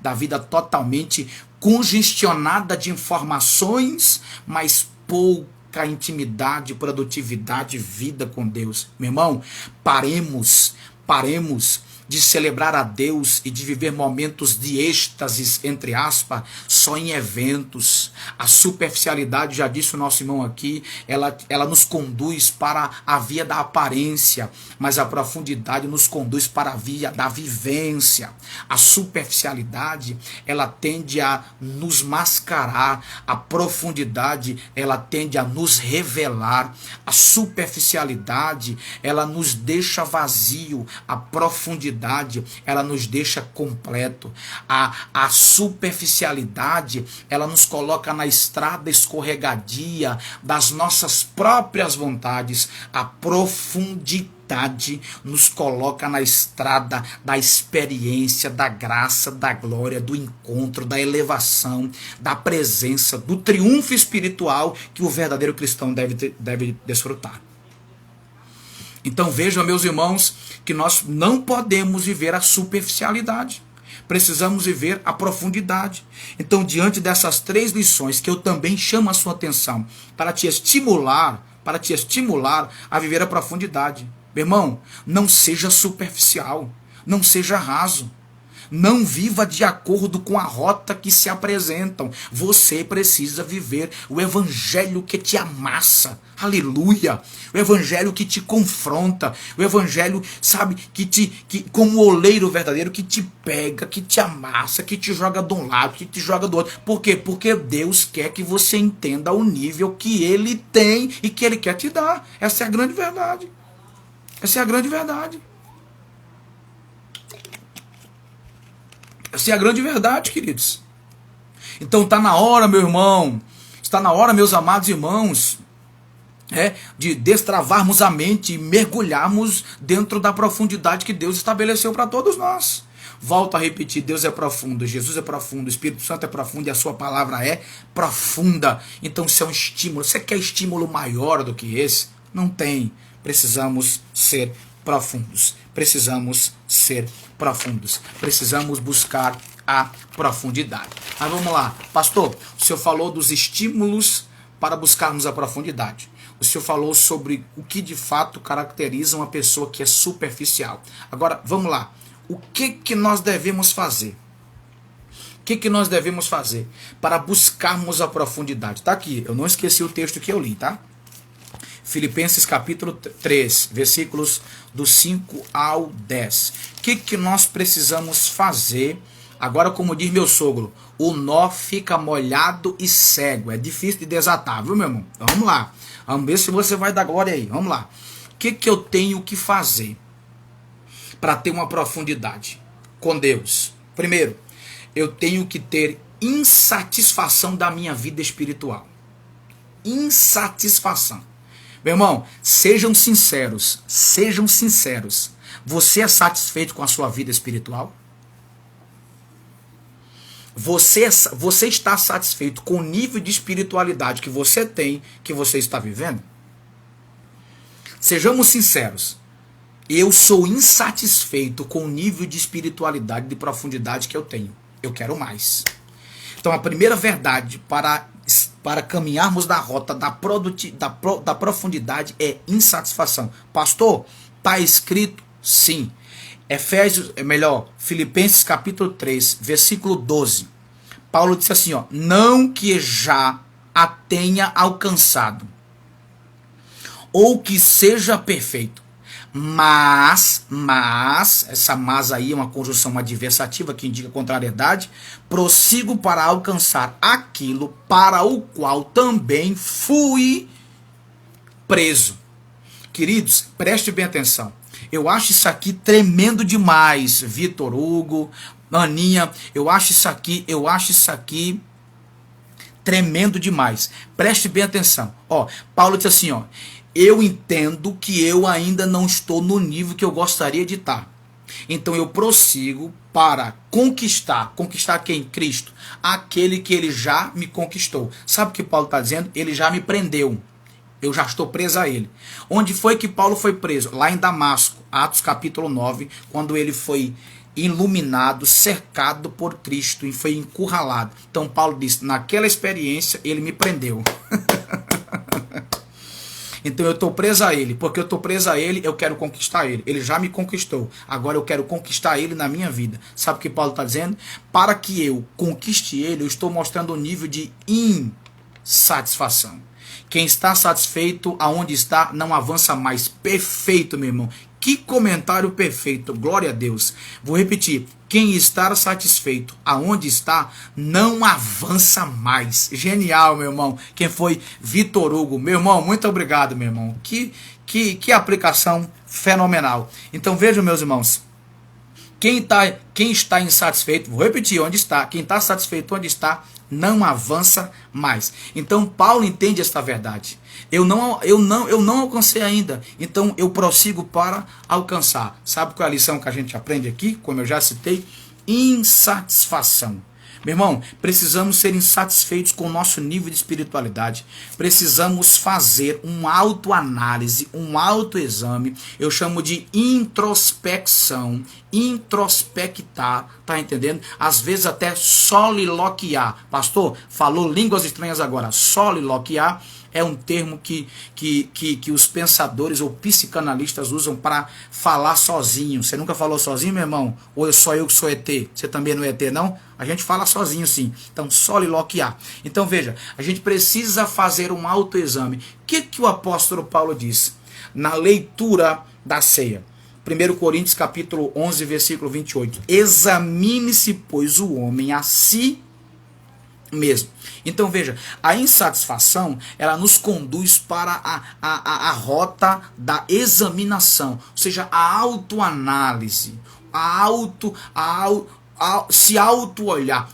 [SPEAKER 1] da vida totalmente congestionada de informações, mas pouca intimidade, produtividade, vida com Deus. Meu irmão, paremos de celebrar a Deus e de viver momentos de êxtases, entre aspas, só em eventos. A superficialidade, já disse o nosso irmão aqui, ela nos conduz para a via da aparência, mas a profundidade nos conduz para a via da vivência. A superficialidade, ela tende a nos mascarar, a profundidade, ela tende a nos revelar. A superficialidade, ela nos deixa vazio, a profundidade, ela nos deixa completo. A superficialidade, ela nos coloca na estrada escorregadia das nossas próprias vontades. A profundidade nos coloca na estrada da experiência, da graça, da glória, do encontro, da elevação, da presença, do triunfo espiritual que o verdadeiro cristão deve desfrutar. Então vejam, meus irmãos, que nós não podemos viver a superficialidade. Precisamos viver a profundidade. Então, diante dessas 3 lições que eu também chamo a sua atenção para te estimular a viver a profundidade. Meu irmão, não seja superficial, não seja raso. Não viva de acordo com a rota que se apresentam. Você precisa viver o evangelho que te amassa. Aleluia! O evangelho que te confronta. O evangelho, sabe, que como o oleiro verdadeiro, que te pega, que te amassa, que te joga de um lado, que te joga do outro. Por quê? Porque Deus quer que você entenda o nível que Ele tem e que Ele quer te dar. Essa é a grande verdade. Essa é a grande verdade. Essa é a grande verdade, queridos. Então está na hora, meu irmão, está na hora, meus amados irmãos, de destravarmos a mente e mergulharmos dentro da profundidade que Deus estabeleceu para todos nós. Volto a repetir, Deus é profundo, Jesus é profundo, o Espírito Santo é profundo e a sua palavra é profunda. Então isso é um estímulo. Você quer estímulo maior do que esse? Não tem. Precisamos ser profundos. Precisamos ser profundos. Precisamos buscar a profundidade. Mas vamos lá. Pastor, o senhor falou dos estímulos para buscarmos a profundidade. O senhor falou sobre o que de fato caracteriza uma pessoa que é superficial. Agora, vamos lá. O que nós devemos fazer? O que nós devemos fazer para buscarmos a profundidade? Está aqui. Eu não esqueci o texto que eu li, tá? Filipenses capítulo 3, versículos do 5 ao 10. O que nós precisamos fazer? Agora, como diz meu sogro, o nó fica molhado e cego. É difícil de desatar, viu, meu irmão? Então, vamos lá. Vamos ver se você vai dar glória aí. Vamos lá. O que eu tenho que fazer para ter uma profundidade com Deus? Primeiro, eu tenho que ter insatisfação da minha vida espiritual. Insatisfação. Meu irmão, sejam sinceros. Sejam sinceros. Você é satisfeito com a sua vida espiritual? Você está satisfeito com o nível de espiritualidade que você tem, que você está vivendo? Sejamos sinceros. Eu sou insatisfeito com o nível de espiritualidade, de profundidade que eu tenho. Eu quero mais. Então a primeira verdade para caminharmos na rota da profundidade é insatisfação. Pastor, está escrito? Sim. Filipenses capítulo 3, versículo 12. Paulo disse assim, ó, não que já a tenha alcançado, ou que seja perfeito, mas, essa mas aí é uma conjunção adversativa que indica contrariedade, prossigo para alcançar aquilo para o qual também fui preso. Queridos, preste bem atenção. Eu acho isso aqui tremendo demais, Vitor Hugo, Aninha, eu acho isso aqui tremendo demais. Preste bem atenção. Ó, Paulo diz assim, ó, eu entendo que eu ainda não estou no nível que eu gostaria de estar. Então eu prossigo para conquistar quem? Cristo, aquele que ele já me conquistou. Sabe o que Paulo está dizendo? Ele já me prendeu. Eu já estou preso a ele. Onde foi que Paulo foi preso? Lá em Damasco, Atos capítulo 9, quando ele foi iluminado, cercado por Cristo e foi encurralado. Então Paulo disse, naquela experiência ele me prendeu. Então eu estou preso a ele, porque eu estou preso a ele, eu quero conquistar ele. Ele já me conquistou, agora eu quero conquistar ele na minha vida. Sabe o que Paulo está dizendo? Para que eu conquiste ele, eu estou mostrando um nível de insatisfação. Quem está satisfeito aonde está, não avança mais. Perfeito, meu irmão. Que comentário perfeito, glória a Deus. Vou repetir, quem está satisfeito aonde está, não avança mais. Genial, meu irmão. Quem foi? Vitor Hugo. Meu irmão, muito obrigado, meu irmão. Que aplicação fenomenal. Então vejam, meus irmãos, quem está insatisfeito, vou repetir, onde está, quem está satisfeito onde está, não avança mais. Então Paulo entende esta verdade. Eu não alcancei ainda, então eu prossigo para alcançar. Sabe qual é a lição que a gente aprende aqui? Como eu já citei, insatisfação. Meu irmão, precisamos ser insatisfeitos com o nosso nível de espiritualidade. Precisamos fazer uma autoanálise, um autoexame. Eu chamo de introspecção, introspectar, tá entendendo? Às vezes até soliloquiar. Pastor, falou línguas estranhas agora. Soliloquiar é um termo que os pensadores ou psicanalistas usam para falar sozinho. Você nunca falou sozinho, meu irmão? Ou só eu que sou ET? Você também não é ET, não? A gente fala sozinho, sim. Então, soliloquiar. Então, veja, a gente precisa fazer um autoexame. O que o apóstolo Paulo diz na leitura da ceia? 1 Coríntios capítulo 11, versículo 28. Examine-se, pois, o homem a si mesmo. Então veja, a insatisfação, ela nos conduz para a rota da examinação, ou seja, a autoanálise, se auto-olhar,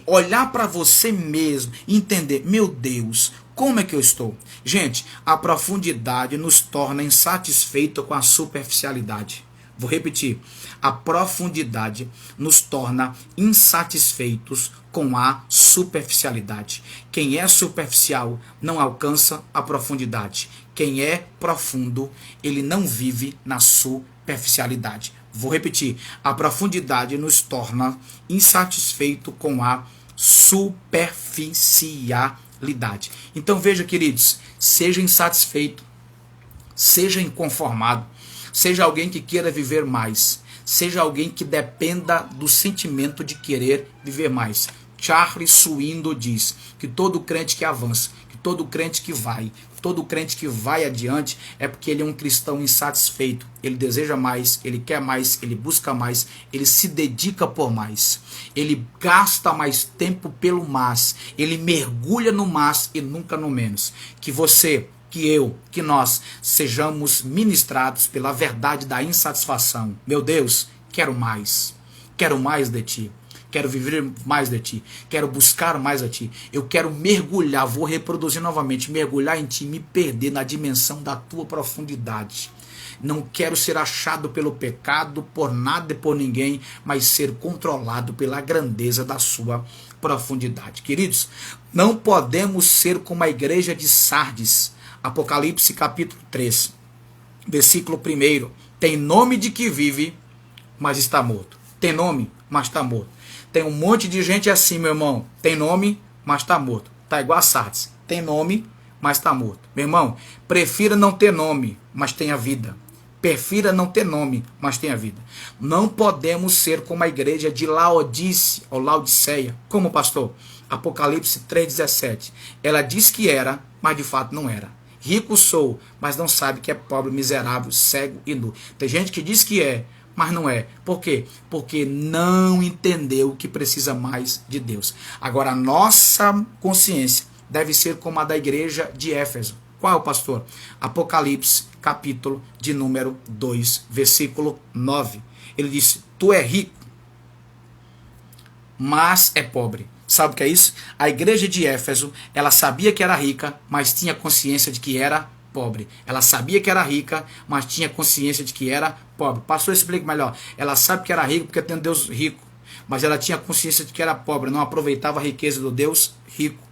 [SPEAKER 1] olhar para você mesmo, entender, meu Deus, como é que eu estou? Gente, a profundidade nos torna insatisfeitos com a superficialidade. Vou repetir, a profundidade nos torna insatisfeitos com a superficialidade. Quem é superficial não alcança a profundidade. Quem é profundo, ele não vive na superficialidade. Vou repetir, a profundidade nos torna insatisfeitos com a superficialidade. Então veja, queridos, seja insatisfeito, seja inconformado, seja alguém que queira viver mais, seja alguém que dependa do sentimento de querer viver mais. Charles Swindoll diz que todo crente que avança, que todo crente que vai adiante é porque ele é um cristão insatisfeito. Ele deseja mais, ele quer mais, ele busca mais, ele se dedica por mais. Ele gasta mais tempo pelo mais, ele mergulha no mais e nunca no menos. Que você, que nós sejamos ministrados pela verdade da insatisfação. Meu Deus, quero mais de ti. Quero viver mais de ti, quero buscar mais a ti, eu quero mergulhar, vou reproduzir novamente, mergulhar em ti, me perder na dimensão da tua profundidade. Não quero ser achado pelo pecado, por nada e por ninguém, mas ser controlado pela grandeza da sua profundidade. Queridos, não podemos ser como a igreja de Sardes, Apocalipse capítulo 3. versículo 1. Tem nome de que vive, mas está morto. Tem nome, mas está morto. Tem um monte de gente assim, meu irmão. Tem nome, mas está morto. Tá igual a Sardes. Tem nome, mas está morto. Meu irmão, prefira não ter nome, mas tenha vida. Prefira não ter nome, mas tenha vida. Não podemos ser como a igreja de Laodice ou Laodiceia. Como, pastor? Apocalipse 3,17. Ela diz que era, mas de fato não era. Rico sou, mas não sabe que é pobre, miserável, cego e nu. Tem gente que diz que é, mas não é. Por quê? Porque não entendeu que precisa mais de Deus. Agora, a nossa consciência deve ser como a da igreja de Éfeso. Qual, pastor? Apocalipse, capítulo de número 2, versículo 9. Ele disse, tu é rico, mas é pobre. Sabe o que é isso? A igreja de Éfeso, ela sabia que era rica, mas tinha consciência de que era pobre. Ela sabia que era rica, mas tinha consciência de que era pobre. Pastor, explica melhor. Ela sabe que era rica porque tem um Deus rico, mas ela tinha consciência de que era pobre, não aproveitava a riqueza do Deus rico.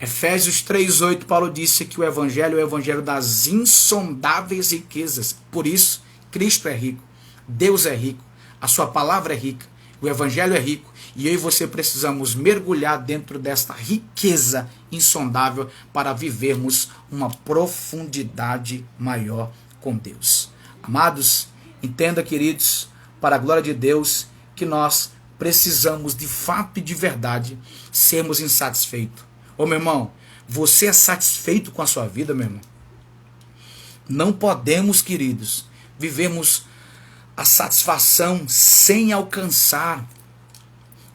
[SPEAKER 1] Efésios 3,8, Paulo disse que o evangelho é o evangelho das insondáveis riquezas. Por isso, Cristo é rico, Deus é rico, a sua palavra é rica, o evangelho é rico, e eu e você precisamos mergulhar dentro desta riqueza insondável para vivermos uma profundidade maior com Deus. Amados, entenda, queridos, para a glória de Deus, que nós precisamos de fato e de verdade sermos insatisfeitos. Ô meu irmão, você é satisfeito com a sua vida, meu irmão? Não podemos, queridos, vivermos a satisfação sem alcançar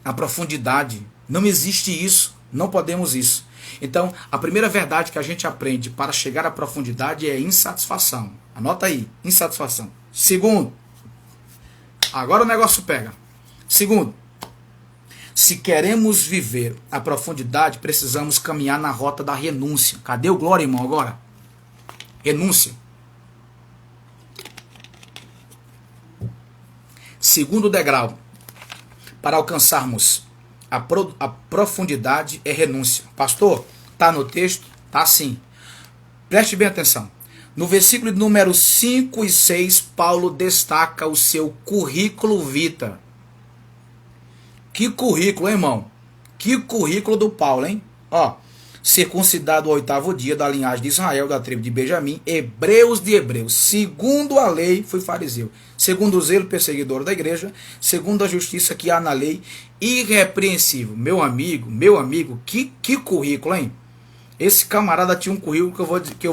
[SPEAKER 1] a profundidade. Não existe isso, não podemos isso. Então, a primeira verdade que a gente aprende para chegar à profundidade é insatisfação. Anota aí, insatisfação. Segundo, agora o negócio pega. Segundo, se queremos viver a profundidade, precisamos caminhar na rota da renúncia. Cadê o glória, irmão, agora? Renúncia. Segundo degrau, para alcançarmos a profundidade é renúncia. Pastor, está no texto? Tá sim. Preste bem atenção. No versículo número 5 e 6, Paulo destaca o seu currículo vitae. Que currículo, hein, irmão? Que currículo do Paulo, hein? Ó, circuncidado ao 8º dia da linhagem de Israel, da tribo de Benjamim, hebreus de hebreus, segundo a lei, fui fariseu, segundo o zelo perseguidor da igreja, segundo a justiça que há na lei, irrepreensível. Meu amigo, que currículo, hein? Esse camarada tinha um currículo que eu vou dizer que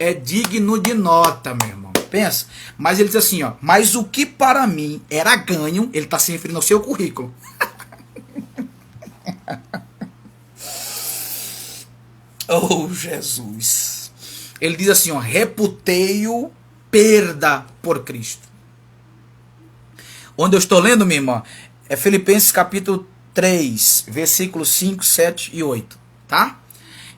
[SPEAKER 1] é digno de nota, meu irmão. Pensa. Mas ele diz assim, ó, mas o que para mim era ganho, ele está se referindo ao seu currículo. Oh, Jesus. Ele diz assim, ó, reputei-o perda por Cristo. Onde eu estou lendo, minha irmã, é Filipenses capítulo 3, versículos 5, 7 e 8, tá?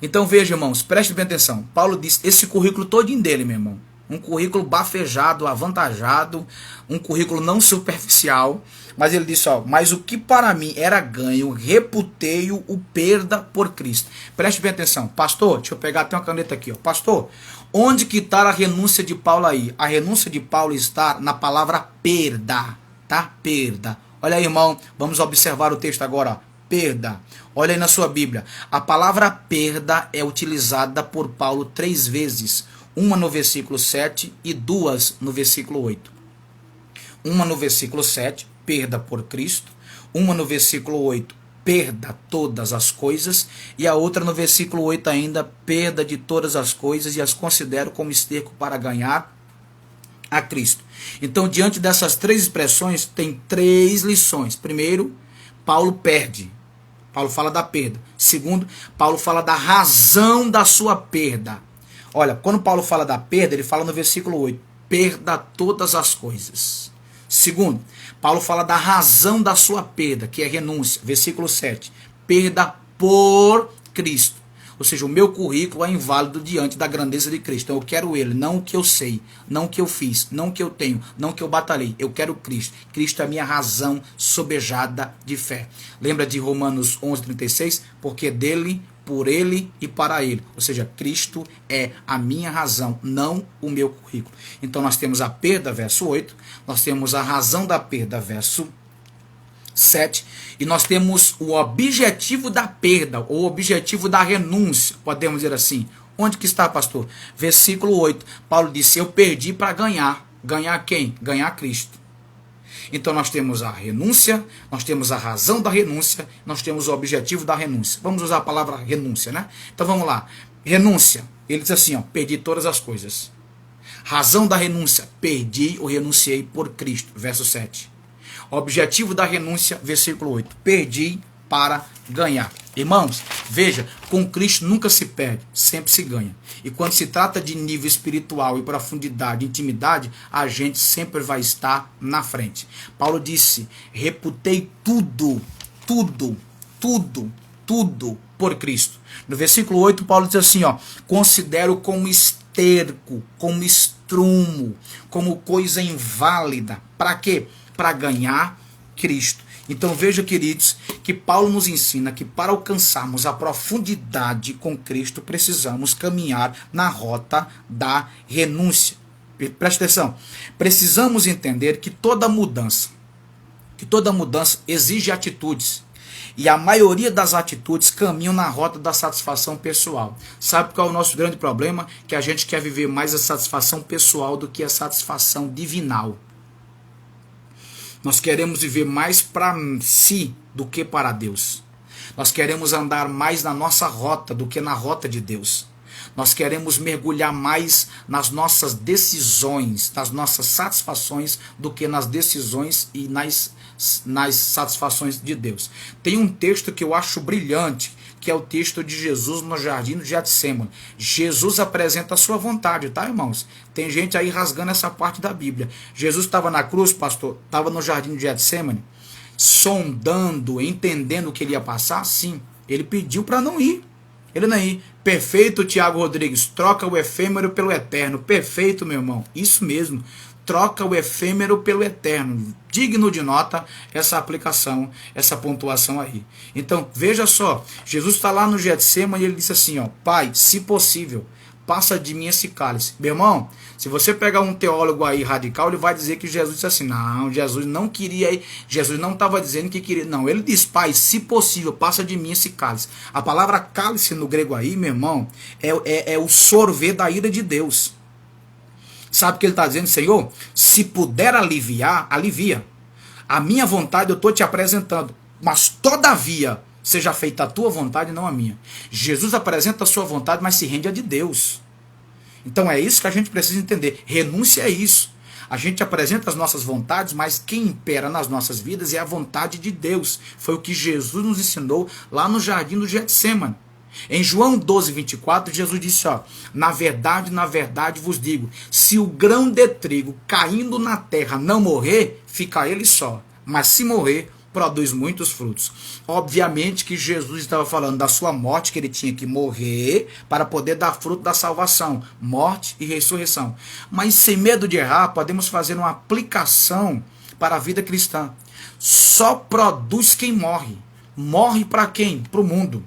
[SPEAKER 1] Então veja, irmãos, preste bem atenção. Paulo diz, esse currículo todinho dele, meu irmão, um currículo bafejado, avantajado, um currículo não superficial, mas ele disse, ó, mas o que para mim era ganho, reputei-o perda por Cristo. Preste bem atenção. Pastor, deixa eu pegar até uma caneta aqui, ó. Pastor, onde que está a renúncia de Paulo aí? A renúncia de Paulo está na palavra perda, tá? Perda. Olha aí, irmão, vamos observar o texto agora, ó. Perda. Olha aí na sua Bíblia. A palavra perda é utilizada por Paulo 3 vezes. Uma no versículo 7 e 2 no versículo 8. Uma no versículo 7, perda por Cristo. Uma no versículo 8, perda todas as coisas. E a outra no versículo 8 ainda, perda de todas as coisas e as considero como esterco para ganhar a Cristo. Então, diante dessas 3 expressões, tem 3 lições. Primeiro, Paulo perde. Paulo fala da perda. Segundo, Paulo fala da razão da sua perda. Olha, quando Paulo fala da perda, ele fala no versículo 8, perda todas as coisas. Segundo, Paulo fala da razão da sua perda, que é renúncia. Versículo 7, perda por Cristo. Ou seja, o meu currículo é inválido diante da grandeza de Cristo. Então eu quero ele, não o que eu sei, não o que eu fiz, não o que eu tenho, não o que eu batalhei. Eu quero Cristo. Cristo é a minha razão sobejada de fé. Lembra de Romanos 11:36? Porque dele, por Ele e para Ele. Ou seja, Cristo é a minha razão, não o meu currículo. Então nós temos a perda, verso 8, nós temos a razão da perda, verso 7, e nós temos o objetivo da perda, ou o objetivo da renúncia, podemos dizer assim. Onde que está, pastor? Versículo 8, Paulo disse, eu perdi para ganhar. Ganhar quem? Ganhar Cristo. Então nós temos a renúncia, nós temos a razão da renúncia, nós temos o objetivo da renúncia. Vamos usar a palavra renúncia, né? Então vamos lá. Renúncia, ele diz assim, ó, perdi todas as coisas. Razão da renúncia, perdi ou renunciei por Cristo, verso 7. Objetivo da renúncia, versículo 8, perdi para ganhar. Irmãos, veja, com Cristo nunca se perde, sempre se ganha. E quando se trata de nível espiritual e profundidade, intimidade, a gente sempre vai estar na frente. Paulo disse, reputei tudo por Cristo. No versículo 8, Paulo diz assim, ó, considero como esterco, como estrumo, como coisa inválida. Para quê? Para ganhar Cristo. Então veja, queridos, que Paulo nos ensina que para alcançarmos a profundidade com Cristo, precisamos caminhar na rota da renúncia. Preste atenção, precisamos entender que toda mudança exige atitudes. E a maioria das atitudes caminham na rota da satisfação pessoal. Sabe qual é o nosso grande problema? Que a gente quer viver mais a satisfação pessoal do que a satisfação divinal. Nós queremos viver mais para si do que para Deus. Nós queremos andar mais na nossa rota do que na rota de Deus. Nós queremos mergulhar mais nas nossas decisões, nas nossas satisfações, do que nas decisões e nas satisfações de Deus. Tem um texto que eu acho brilhante, que é o texto de Jesus no jardim do Getsêmani. Jesus apresenta a sua vontade, tá, irmãos? Tem gente aí rasgando essa parte da Bíblia. Jesus estava na cruz, pastor, estava no jardim do Getsêmani, sondando, entendendo o que ele ia passar, sim. Ele pediu para não ir. Ele não ia. Perfeito, Tiago Rodrigues, troca o efêmero pelo eterno. Perfeito, meu irmão, isso mesmo. Troca o efêmero pelo eterno. Digno de nota essa aplicação, essa pontuação aí. Então, veja só, Jesus está lá no Getsêmani e ele disse assim, ó, Pai, se possível, passa de mim esse cálice. Meu irmão, se você pegar um teólogo aí radical, ele vai dizer que Jesus disse assim, não, Jesus não queria, Jesus não estava dizendo que queria, não, ele diz, Pai, se possível, passa de mim esse cálice. A palavra cálice no grego aí, meu irmão, é o sorver da ira de Deus. Sabe o que ele está dizendo, Senhor? Se puder aliviar, alivia. A minha vontade eu estou te apresentando, mas todavia seja feita a tua vontade e não a minha. Jesus apresenta a sua vontade, mas se rende a de Deus. Então é isso que a gente precisa entender. Renúncia é isso. A gente apresenta as nossas vontades, mas quem impera nas nossas vidas é a vontade de Deus. Foi o que Jesus nos ensinou lá no jardim do Getsêmani. Em João 12, 24, Jesus disse, ó, na verdade vos digo, se o grão de trigo caindo na terra não morrer, fica ele só, mas se morrer, produz muitos frutos. Obviamente que Jesus estava falando da sua morte, que ele tinha que morrer para poder dar fruto da salvação, morte e ressurreição. Mas sem medo de errar, podemos fazer uma aplicação para a vida cristã. Só produz quem morre. Morre para quem? Para o mundo.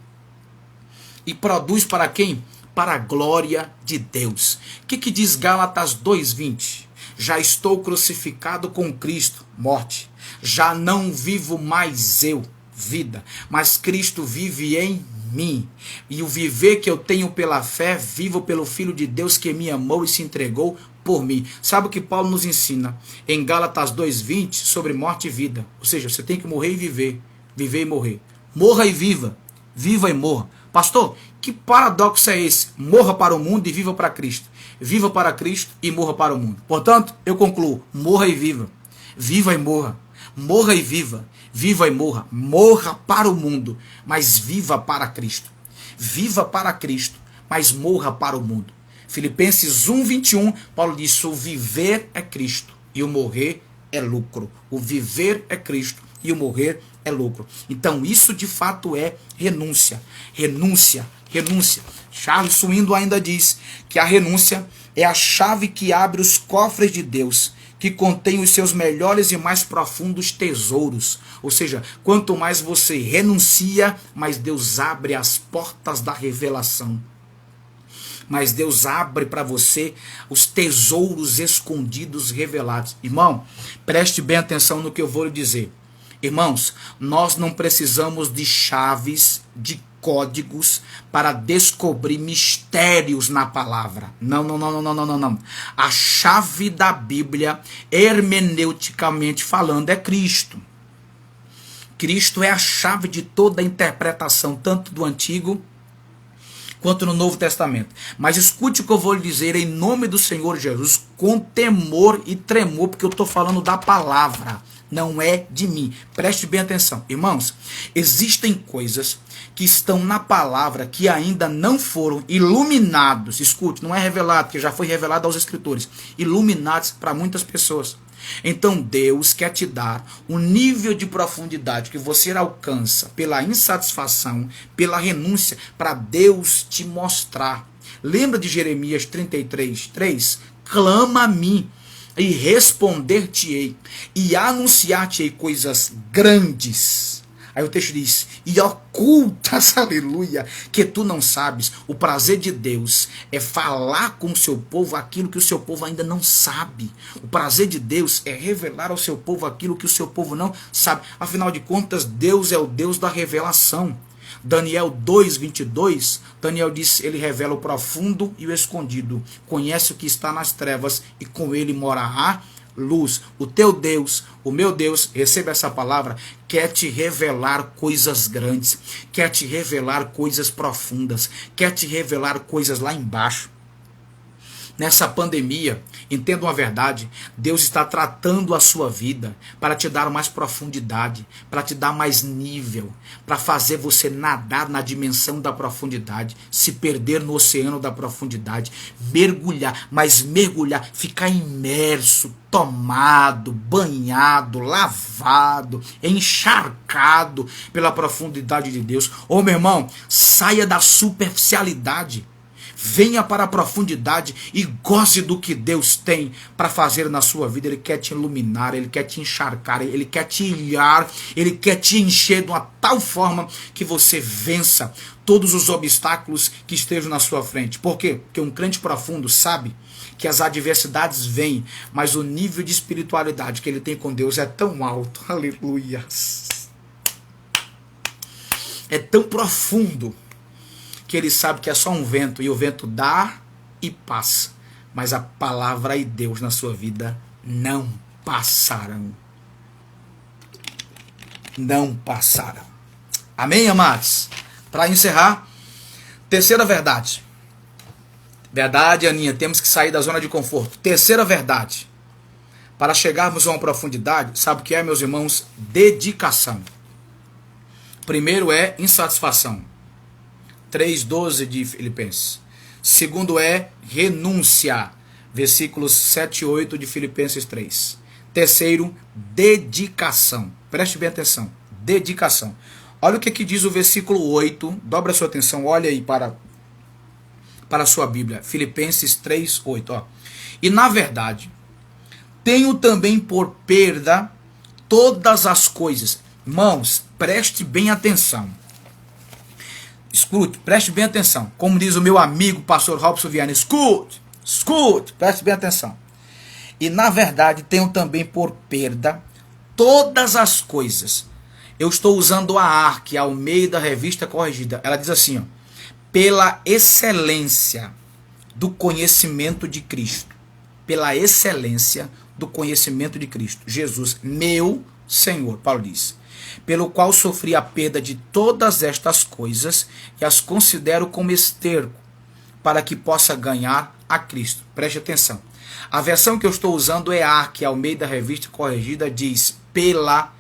[SPEAKER 1] E produz para quem? Para a glória de Deus. O que diz Gálatas 2:20? Já estou crucificado com Cristo, morte. Já não vivo mais eu, vida, mas Cristo vive em mim. E o viver que eu tenho pela fé, vivo pelo Filho de Deus que me amou e se entregou por mim. Sabe o que Paulo nos ensina em Gálatas 2:20 sobre morte e vida? Ou seja, você tem que morrer e viver, viver e morrer. Morra e viva, viva e morra. Pastor, que paradoxo é esse? Morra para o mundo e viva para Cristo. Viva para Cristo e morra para o mundo. Portanto, eu concluo, morra e viva. Viva e morra. Morra e viva. Viva e morra. Morra para o mundo, mas viva para Cristo. Viva para Cristo, mas morra para o mundo. Filipenses 1:21, Paulo diz, o viver é Cristo e o morrer é lucro. O viver é Cristo e o morrer é lucro. Então isso de fato é renúncia. Renúncia, renúncia. Charles Swindoll ainda diz que a renúncia é a chave que abre os cofres de Deus, que contém os seus melhores e mais profundos tesouros. Ou seja, quanto mais você renuncia, mais Deus abre as portas da revelação. Mas Deus abre para você os tesouros escondidos revelados. Irmão, preste bem atenção no que eu vou lhe dizer. Irmãos, nós não precisamos de chaves, de códigos para descobrir mistérios na palavra. Não. A chave da Bíblia, hermeneuticamente falando, é Cristo. Cristo é a chave de toda a interpretação, tanto do Antigo quanto no Novo Testamento. Mas escute o que eu vou lhe dizer em nome do Senhor Jesus, com temor e tremor, porque eu estou falando da palavra, não é de mim. Preste bem atenção. Irmãos, existem coisas que estão na palavra que ainda não foram iluminados. Escute, não é revelado, porque já foi revelado aos escritores. Iluminados para muitas pessoas. Então Deus quer te dar um nível de profundidade que você alcança pela insatisfação, pela renúncia, para Deus te mostrar. Lembra de Jeremias 33:3? Clama a mim e responder-te-ei e anunciar-te-ei coisas grandes. Aí o texto diz, e ocultas, aleluia, que tu não sabes. O prazer de Deus é falar com o seu povo aquilo que o seu povo ainda não sabe. O prazer de Deus é revelar ao seu povo aquilo que o seu povo não sabe. Afinal de contas, Deus é o Deus da revelação. Daniel 2:22, Daniel diz, ele revela o profundo e o escondido. Conhece o que está nas trevas e com ele morará luz. O teu Deus, o meu Deus, receba essa palavra, quer te revelar coisas grandes, quer te revelar coisas profundas, quer te revelar coisas lá embaixo. Nessa pandemia, entenda uma verdade, Deus está tratando a sua vida para te dar mais profundidade, para te dar mais nível, para fazer você nadar na dimensão da profundidade, se perder no oceano da profundidade, mergulhar, mas mergulhar, ficar imerso, tomado, banhado, lavado, encharcado pela profundidade de Deus. Ô meu irmão, saia da superficialidade. Venha para a profundidade e goze do que Deus tem para fazer na sua vida. Ele quer te iluminar, Ele quer te encharcar, Ele quer te ilhar, Ele quer te encher de uma tal forma que você vença todos os obstáculos que estejam na sua frente. Por quê? Porque um crente profundo sabe que as adversidades vêm, mas o nível de espiritualidade que ele tem com Deus é tão alto. Aleluia! É tão profundo que ele sabe que é só um vento, e o vento dá e passa, mas a palavra e Deus na sua vida não passarão. Não passarão. Amém, amados? Para encerrar, terceira verdade. Verdade, Aninha, temos que sair da zona de conforto. Terceira verdade. Para chegarmos a uma profundidade, sabe o que é, meus irmãos? Dedicação. Primeiro é insatisfação. 3:12 de Filipenses. Segundo é renúncia. Versículos 7 e 8 de Filipenses 3. Terceiro, dedicação. Preste bem atenção. Dedicação. Olha o que diz o versículo 8. Dobra a sua atenção. Olha aí para a sua Bíblia. Filipenses 3:8. Ó. E na verdade, tenho também por perda todas as coisas. Irmãos, preste bem atenção. Escute, preste bem atenção. Como diz o meu amigo pastor Robson Viana, escute, preste bem atenção. E na verdade tenho também por perda todas as coisas. Eu estou usando a ARC, a Almeida Revista Corrigida. Ela diz assim, ó, pela excelência do conhecimento de Cristo. Pela excelência do conhecimento de Cristo. Jesus, meu Senhor, Paulo diz. Pelo qual sofri a perda de todas estas coisas e as considero como esterco, para que possa ganhar a Cristo. Preste atenção. A versão que eu estou usando é a ARC, Almeida Revista Corrigida, diz pela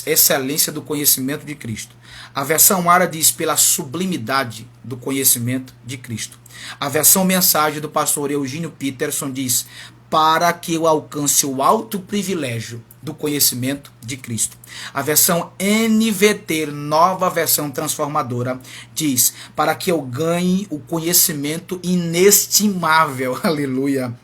[SPEAKER 1] excelência do conhecimento de Cristo. A versão Ara diz pela sublimidade do conhecimento de Cristo. A versão Mensagem do pastor Eugênio Peterson diz para que eu alcance o alto privilégio do conhecimento de Cristo. A versão NVT, nova versão transformadora, diz, para que eu ganhe o conhecimento inestimável, aleluia,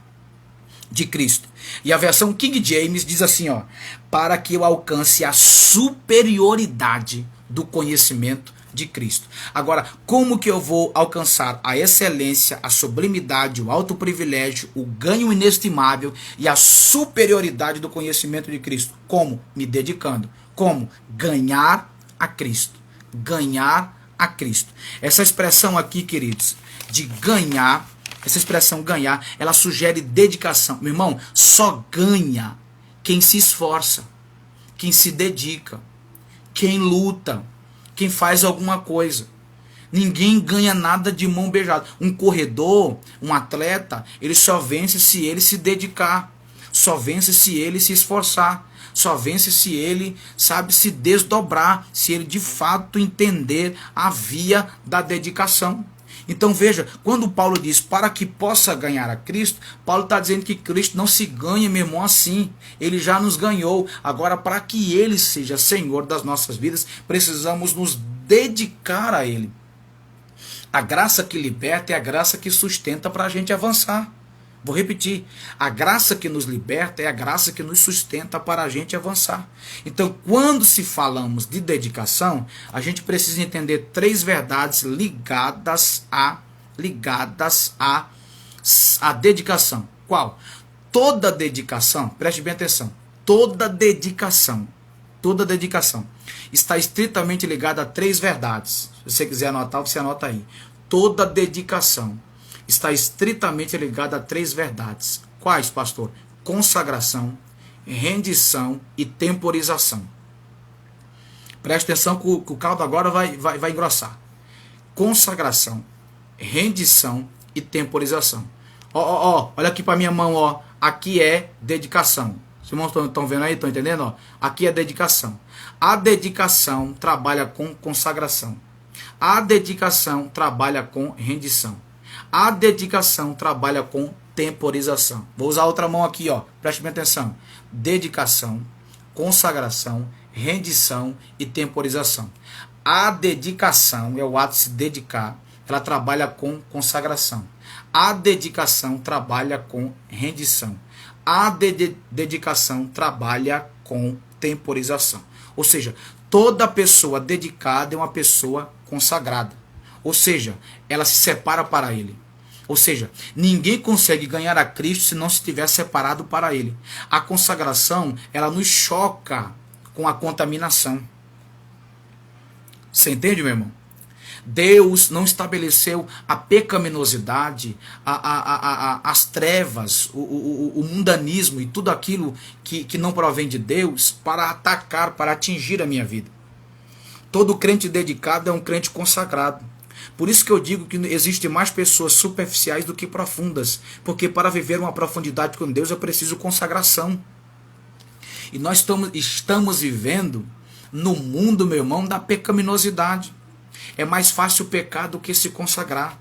[SPEAKER 1] de Cristo. E a versão King James diz assim, ó, para que eu alcance a superioridade do conhecimento de Cristo. Agora, como que eu vou alcançar a excelência, a sublimidade, o alto privilégio, o ganho inestimável e a superioridade do conhecimento de Cristo? Como? Me dedicando. Como? Ganhar a Cristo. Ganhar a Cristo. Essa expressão aqui, queridos, de ganhar, essa expressão ganhar, ela sugere dedicação. Meu irmão, só ganha quem se esforça, quem se dedica, quem luta, quem faz alguma coisa. Ninguém ganha nada de mão beijada. Um corredor, um atleta, ele só vence se ele se dedicar, só vence se ele se esforçar, só vence se ele, sabe, se desdobrar, se ele de fato entender a via da dedicação. Então veja, quando Paulo diz para que possa ganhar a Cristo, Paulo está dizendo que Cristo não se ganha, meu irmão, assim. Ele já nos ganhou. Agora, para que Ele seja Senhor das nossas vidas, precisamos nos dedicar a Ele. A graça que liberta é a graça que sustenta para a gente avançar. Vou repetir, a graça que nos liberta é a graça que nos sustenta para a gente avançar. Então, quando se falamos de dedicação, a gente precisa entender 3 verdades ligadas à dedicação. Qual? Toda dedicação, preste bem atenção, toda dedicação está estritamente ligada a 3 verdades. Se você quiser anotar, você anota aí. Toda dedicação está estritamente ligada a 3 verdades. Quais, pastor? Consagração, rendição e temporização. Preste atenção que o caldo agora vai engrossar. Consagração, rendição e temporização. Olha aqui para minha mão, ó. Aqui é dedicação. Os irmãos estão vendo aí? Estão entendendo? Ó? Aqui é dedicação. A dedicação trabalha com consagração. A dedicação trabalha com rendição. A dedicação trabalha com temporização. Vou usar a outra mão aqui, ó. Preste bem atenção. Dedicação, consagração, rendição e temporização. A dedicação é o ato de se dedicar. Ela trabalha com consagração. A dedicação trabalha com rendição. A dedicação trabalha com temporização. Ou seja, toda pessoa dedicada é uma pessoa consagrada. Ou seja, ela se separa para Ele. Ou seja, ninguém consegue ganhar a Cristo se não se estiver separado para Ele. A consagração, ela nos choca com a contaminação. Você entende, meu irmão? Deus não estabeleceu a pecaminosidade, as trevas, o mundanismo e tudo aquilo que não provém de Deus para atacar, para atingir a minha vida. Todo crente dedicado é um crente consagrado. Por isso que eu digo que existem mais pessoas superficiais do que profundas. Porque para viver uma profundidade com Deus é preciso consagração. E nós estamos vivendo no mundo, meu irmão, da pecaminosidade. É mais fácil pecar do que se consagrar.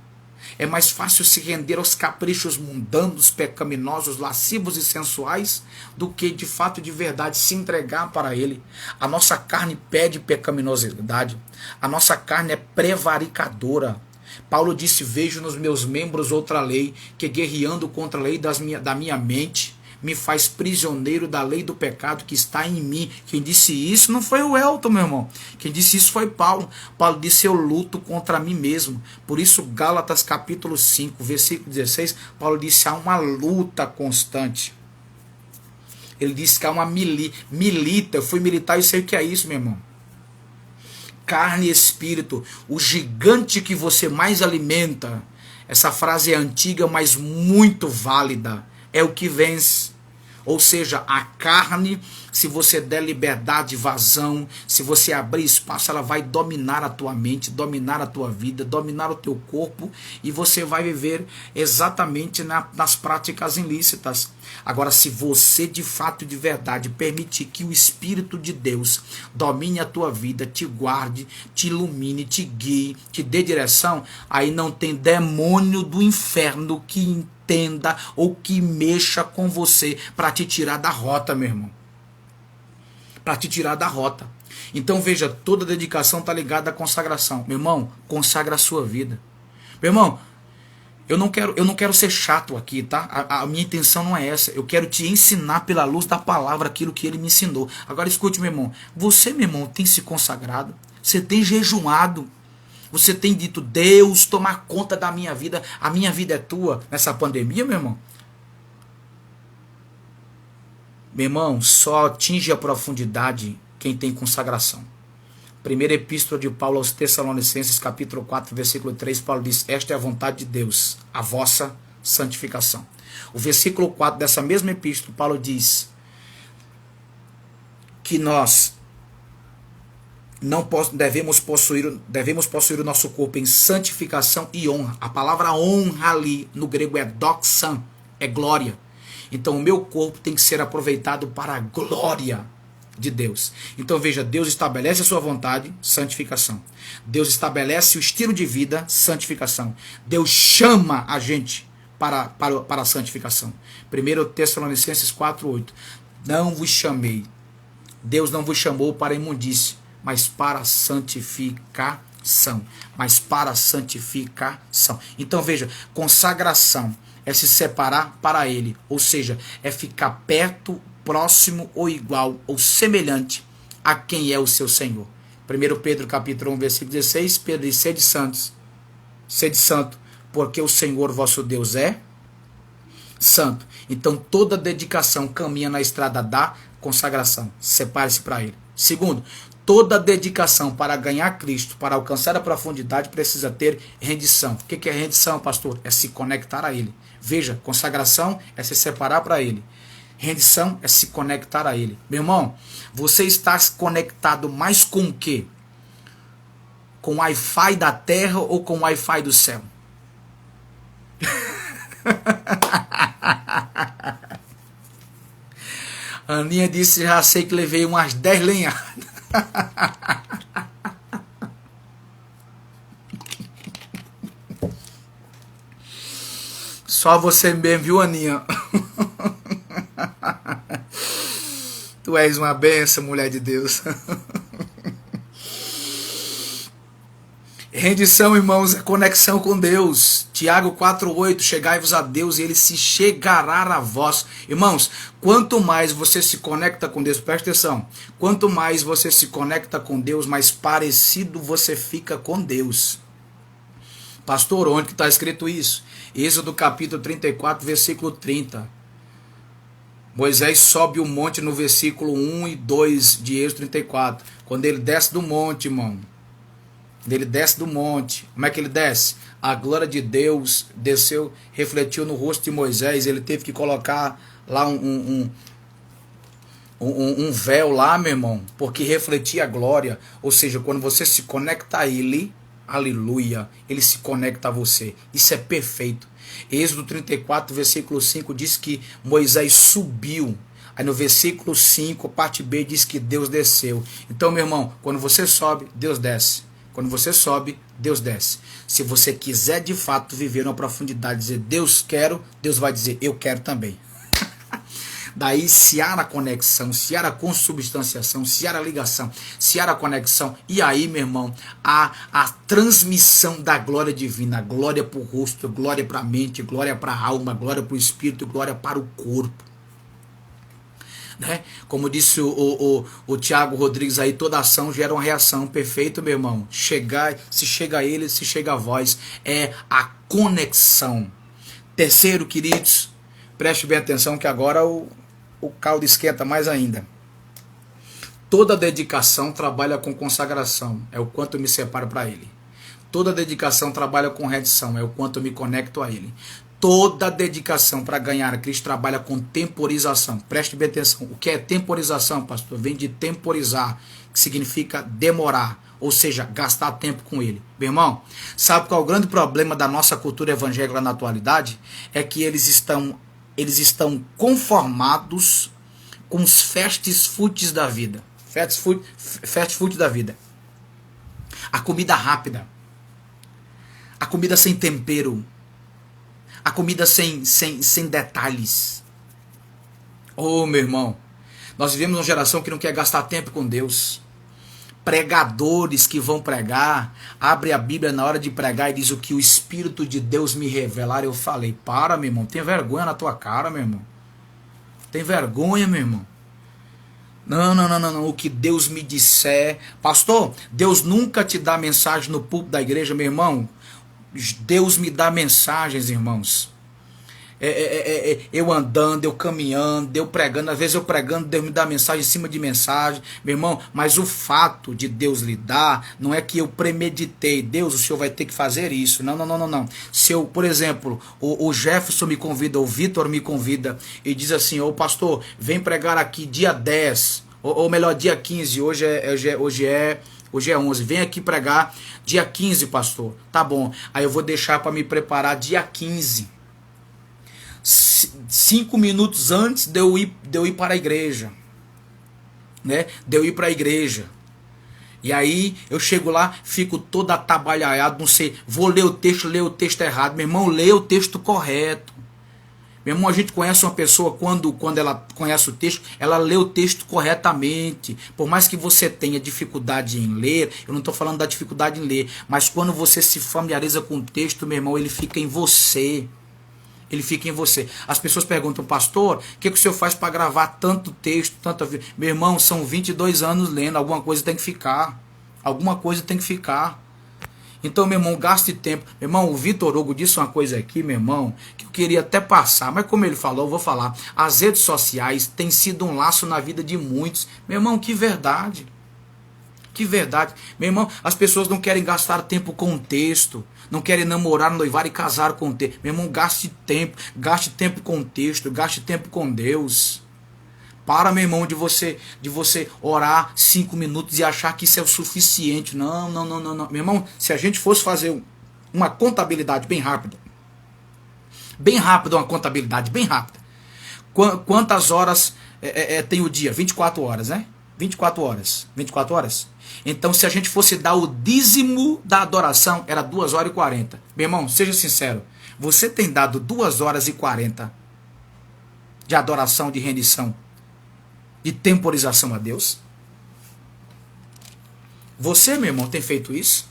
[SPEAKER 1] É mais fácil se render aos caprichos mundanos, pecaminosos, lascivos e sensuais do que de fato, de verdade, se entregar para Ele. A nossa carne pede pecaminosidade. A nossa carne é prevaricadora. Paulo disse, vejo nos meus membros outra lei, que guerreando contra a lei da minha mente, me faz prisioneiro da lei do pecado que está em mim. Quem disse isso não foi o Elton, meu irmão. Quem disse isso foi Paulo. Paulo disse, eu luto contra mim mesmo. Por isso, Gálatas capítulo 5, versículo 16, Paulo disse, há uma luta constante. Ele disse que há uma milita. Eu fui militar e sei o que é isso, meu irmão. Carne e espírito, o gigante que você mais alimenta. Essa frase é antiga, mas muito válida. É o que vence. Ou seja, a carne, se você der liberdade, vazão, se você abrir espaço, ela vai dominar a tua mente, dominar a tua vida, dominar o teu corpo, e você vai viver exatamente nas práticas ilícitas. Agora, se você de fato, de verdade, permitir que o Espírito de Deus domine a tua vida, te guarde, te ilumine, te guie, te dê direção, aí não tem demônio do inferno que entenda ou que mexa com você para te tirar da rota, meu irmão. Para te tirar da rota. Então veja, toda dedicação está ligada à consagração. Meu irmão, consagra a sua vida. Meu irmão, Eu não quero ser chato aqui, tá? A minha intenção não é essa. Eu quero te ensinar pela luz da palavra aquilo que ele me ensinou. Agora escute, meu irmão. Você, meu irmão, tem se consagrado? Você tem jejuado? Você tem dito, Deus, tomar conta da minha vida. A minha vida é tua nessa pandemia, meu irmão? Meu irmão, só atinge a profundidade quem tem consagração. Primeira epístola de Paulo aos Tessalonicenses, capítulo 4, versículo 3, Paulo diz, esta é a vontade de Deus, a vossa santificação. O versículo 4 dessa mesma epístola, Paulo diz que nós não devemos possuir o nosso corpo em santificação e honra. A palavra honra ali no grego é doxan, é glória. Então o meu corpo tem que ser aproveitado para a glória de Deus. Então veja, Deus estabelece a sua vontade, santificação. Deus estabelece o estilo de vida, santificação. Deus chama a gente para a santificação. 1 Tessalonicenses 4:8. Não vos chamei. Deus não vos chamou para a imundície, mas para a santificação. Mas para a santificação. Então veja, consagração é se separar para Ele, ou seja, é ficar perto, próximo ou igual ou semelhante a quem é o seu Senhor. 1 Pedro capítulo 1, versículo 16, Pedro diz, sede santos, sede santo, porque o Senhor vosso Deus é santo. Então toda dedicação caminha na estrada da consagração. Separe-se para Ele. Segundo, toda dedicação para ganhar Cristo, para alcançar a profundidade, precisa ter rendição. O que é rendição, pastor? É se conectar a Ele. Veja, consagração é se separar para Ele. Rendição é se conectar a Ele. Meu irmão, você está conectado mais com o quê? Com o Wi-Fi da terra ou com o Wi-Fi do céu? A Aninha disse, já sei que levei umas 10 lenhadas. Só você mesmo, viu, Aninha? Tu és uma benção, mulher de Deus. Rendição, irmãos, é conexão com Deus. Tiago 4:8, chegai-vos a Deus e Ele se chegará a vós. Irmãos, quanto mais você se conecta com Deus, presta atenção, quanto mais você se conecta com Deus, mais parecido você fica com Deus. Pastor, onde que está escrito isso? Êxodo capítulo 34, versículo 30. Moisés sobe o monte no versículo 1 e 2 de Êxodo 34. Quando ele desce do monte, irmão. Quando ele desce do monte. Como é que ele desce? A glória de Deus desceu, refletiu no rosto de Moisés. Ele teve que colocar lá um véu lá, meu irmão. Porque refletia a glória. Ou seja, quando você se conecta a Ele, aleluia, Ele se conecta a você. Isso é perfeito. Êxodo 34, versículo 5 diz que Moisés subiu. Aí no versículo 5, parte B, diz que Deus desceu. Então, meu irmão, quando você sobe, Deus desce. Quando você sobe, Deus desce. Se você quiser de fato viver uma profundidade, dizer Deus quero, Deus vai dizer eu quero também. Daí se há a conexão, se há a consubstanciação, se há a ligação, se há a conexão, e aí, meu irmão, há a transmissão da glória divina, glória para o rosto, glória para a mente, glória para a alma, glória para o espírito, glória para o corpo. Né? Como disse o Tiago Rodrigues aí, toda ação gera uma reação. Perfeito, meu irmão. Se chega a ele, se chega a vós. É a conexão. Terceiro, queridos, preste bem atenção que agora o caldo esquenta mais ainda. Toda dedicação trabalha com consagração. É o quanto eu me separo para Ele. Toda dedicação trabalha com rendição. É o quanto eu me conecto a Ele. Toda dedicação para ganhar a Cristo trabalha com temporização. Preste bem atenção. O que é temporização, pastor? Vem de temporizar, que significa demorar, ou seja, gastar tempo com Ele. Meu irmão, sabe qual é o grande problema da nossa cultura evangélica na atualidade? É que eles estão conformados com os fast foods da vida. Fast food da vida. A comida rápida. A comida sem tempero. A comida sem detalhes. Oh, meu irmão, nós vivemos uma geração que não quer gastar tempo com Deus. Pregadores que vão pregar, abre a Bíblia na hora de pregar e diz o que o Espírito de Deus me revelar. Eu falei, para, meu irmão, tem vergonha na tua cara, meu irmão. Tem vergonha, meu irmão. Não. O que Deus me disser. Pastor, Deus nunca te dá mensagem no púlpito da igreja, meu irmão. Deus me dá mensagens, irmãos. Eu andando, eu caminhando, eu pregando. Às vezes eu pregando, Deus me dá mensagem em cima de mensagem, meu irmão. Mas o fato de Deus lhe dar, não é que eu premeditei. Deus, o senhor vai ter que fazer isso. Não. Se eu, por exemplo, o Jefferson me convida, o Vitor me convida e diz assim, ô pastor, vem pregar aqui dia 10, ou melhor, dia 15, hoje é 11, vem aqui pregar dia 15, pastor. Tá bom, aí eu vou deixar para me preparar dia 15. 5 minutos antes de eu ir para a igreja, né? De eu ir para a igreja. E aí eu chego lá, fico todo atabalhado, não sei, vou ler o texto errado. Meu irmão, lê o texto correto. Meu irmão, a gente conhece uma pessoa quando ela conhece o texto, ela lê o texto corretamente. Por mais que você tenha dificuldade em ler, eu não estou falando da dificuldade em ler, mas quando você se familiariza com o texto, meu irmão, ele fica em você. Ele fica em você. As pessoas perguntam, pastor, o que o senhor faz para gravar tanto texto, tanta vida? Meu irmão, são 22 anos lendo, alguma coisa tem que ficar. Alguma coisa tem que ficar. Então, meu irmão, gaste tempo. Meu irmão, o Vitor Hugo disse uma coisa aqui, meu irmão, que eu queria até passar, mas como ele falou, eu vou falar. As redes sociais têm sido um laço na vida de muitos. Meu irmão, que verdade. Que verdade. Meu irmão, as pessoas não querem gastar tempo com o texto. Não querem namorar, noivar e casar com o texto. Meu irmão, gaste tempo com o texto, gaste tempo com Deus. Para, meu irmão, de você orar 5 minutos e achar que isso é o suficiente. Não. Meu irmão, se a gente fosse fazer uma contabilidade bem rápida uma contabilidade bem rápida. Quantas horas tem o dia? 24 horas, né? 24 horas. Então, se a gente fosse dar o dízimo da adoração, era 2 horas e 40. Meu irmão, seja sincero. Você tem dado 2 horas e 40 de adoração, de rendição, de temporização a Deus? Você, meu irmão, tem feito isso?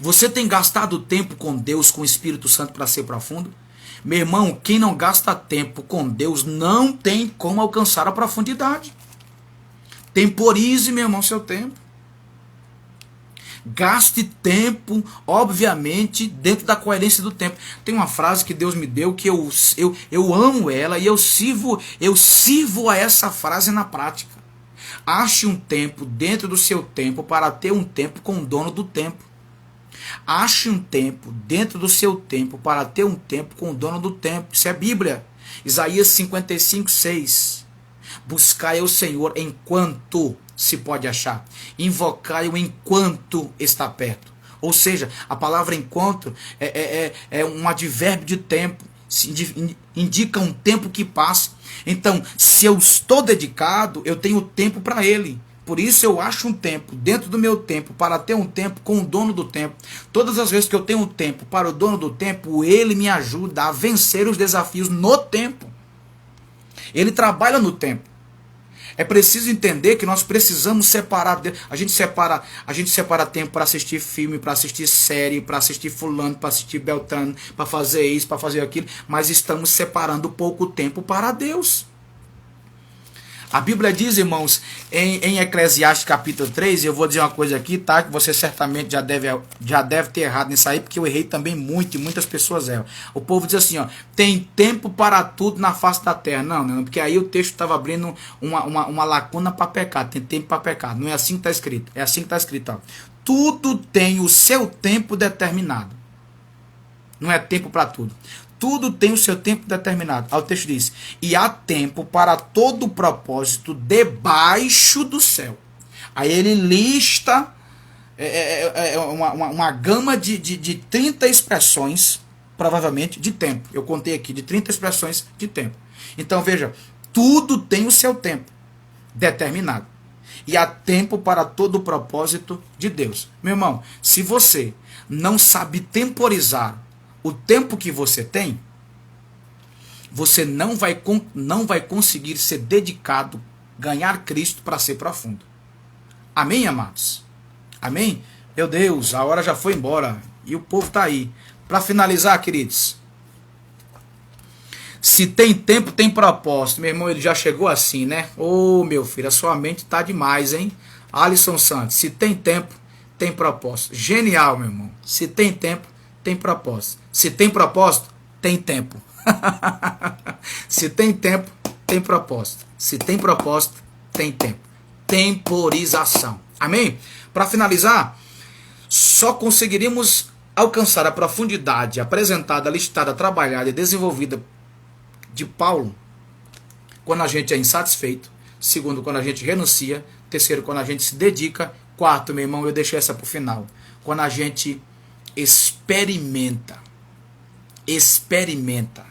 [SPEAKER 1] Você tem gastado tempo com Deus, com o Espírito Santo para ser profundo? Meu irmão, quem não gasta tempo com Deus não tem como alcançar a profundidade. Temporize, meu irmão, seu tempo. Gaste tempo, obviamente, dentro da coerência do tempo. Tem uma frase que Deus me deu que eu amo ela e eu sirvo a essa frase na prática. Ache um tempo dentro do seu tempo para ter um tempo com o dono do tempo. Ache um tempo dentro do seu tempo para ter um tempo com o dono do tempo. Isso é Bíblia. Isaías 55:6. Buscai o Senhor enquanto se pode achar. Invocai-o enquanto está perto. Ou seja, a palavra enquanto é um advérbio de tempo. Indica um tempo que passa. Então, se eu estou dedicado, eu tenho tempo para ele. Por isso eu acho um tempo dentro do meu tempo para ter um tempo com o dono do tempo. Todas as vezes que eu tenho um tempo para o dono do tempo, ele me ajuda a vencer os desafios no tempo. Ele trabalha no tempo. É preciso entender que nós precisamos separar. A gente separa tempo para assistir filme, para assistir série, para assistir fulano, para assistir Beltrano, para fazer isso, para fazer aquilo. Mas estamos separando pouco tempo para Deus. A Bíblia diz, irmãos, em Eclesiastes capítulo 3, eu vou dizer uma coisa aqui, tá? Que você certamente já deve ter errado nisso aí, porque eu errei também muito, e muitas pessoas erram. O povo diz assim, ó, tem tempo para tudo na face da terra. Não, porque aí o texto estava abrindo uma lacuna para pecar, tem tempo para pecar. Não é assim que está escrito, é assim que está escrito, ó. Tudo tem o seu tempo determinado. Não é tempo para tudo. Tudo tem o seu tempo determinado. Aí o texto diz, e há tempo para todo propósito debaixo do céu. Aí ele lista uma gama de 30 expressões, provavelmente, de tempo. Eu contei aqui, de 30 expressões de tempo. Então veja, tudo tem o seu tempo determinado. E há tempo para todo o propósito de Deus. Meu irmão, se você não sabe temporizar o tempo que você tem, você não vai conseguir ser dedicado, ganhar Cristo para ser profundo. Amém, amados? Amém? Meu Deus, a hora já foi embora e o povo está aí. Para finalizar, queridos, se tem tempo, tem propósito. Meu irmão, ele já chegou assim, né? Ô, meu filho, a sua mente tá demais, hein? Alisson Santos, se tem tempo, tem propósito. Genial, meu irmão. Se tem tempo, tem propósito. Se tem propósito, tem tempo. Se tem tempo, tem propósito. Se tem propósito, tem tempo. Temporização. Amém? Para finalizar, só conseguiríamos alcançar a profundidade apresentada, listada, trabalhada e desenvolvida de Paulo quando a gente é insatisfeito. Segundo, quando a gente renuncia. Terceiro, quando a gente se dedica. Quarto, meu irmão, eu deixei essa para o final. Quando a gente experimenta. Experimenta.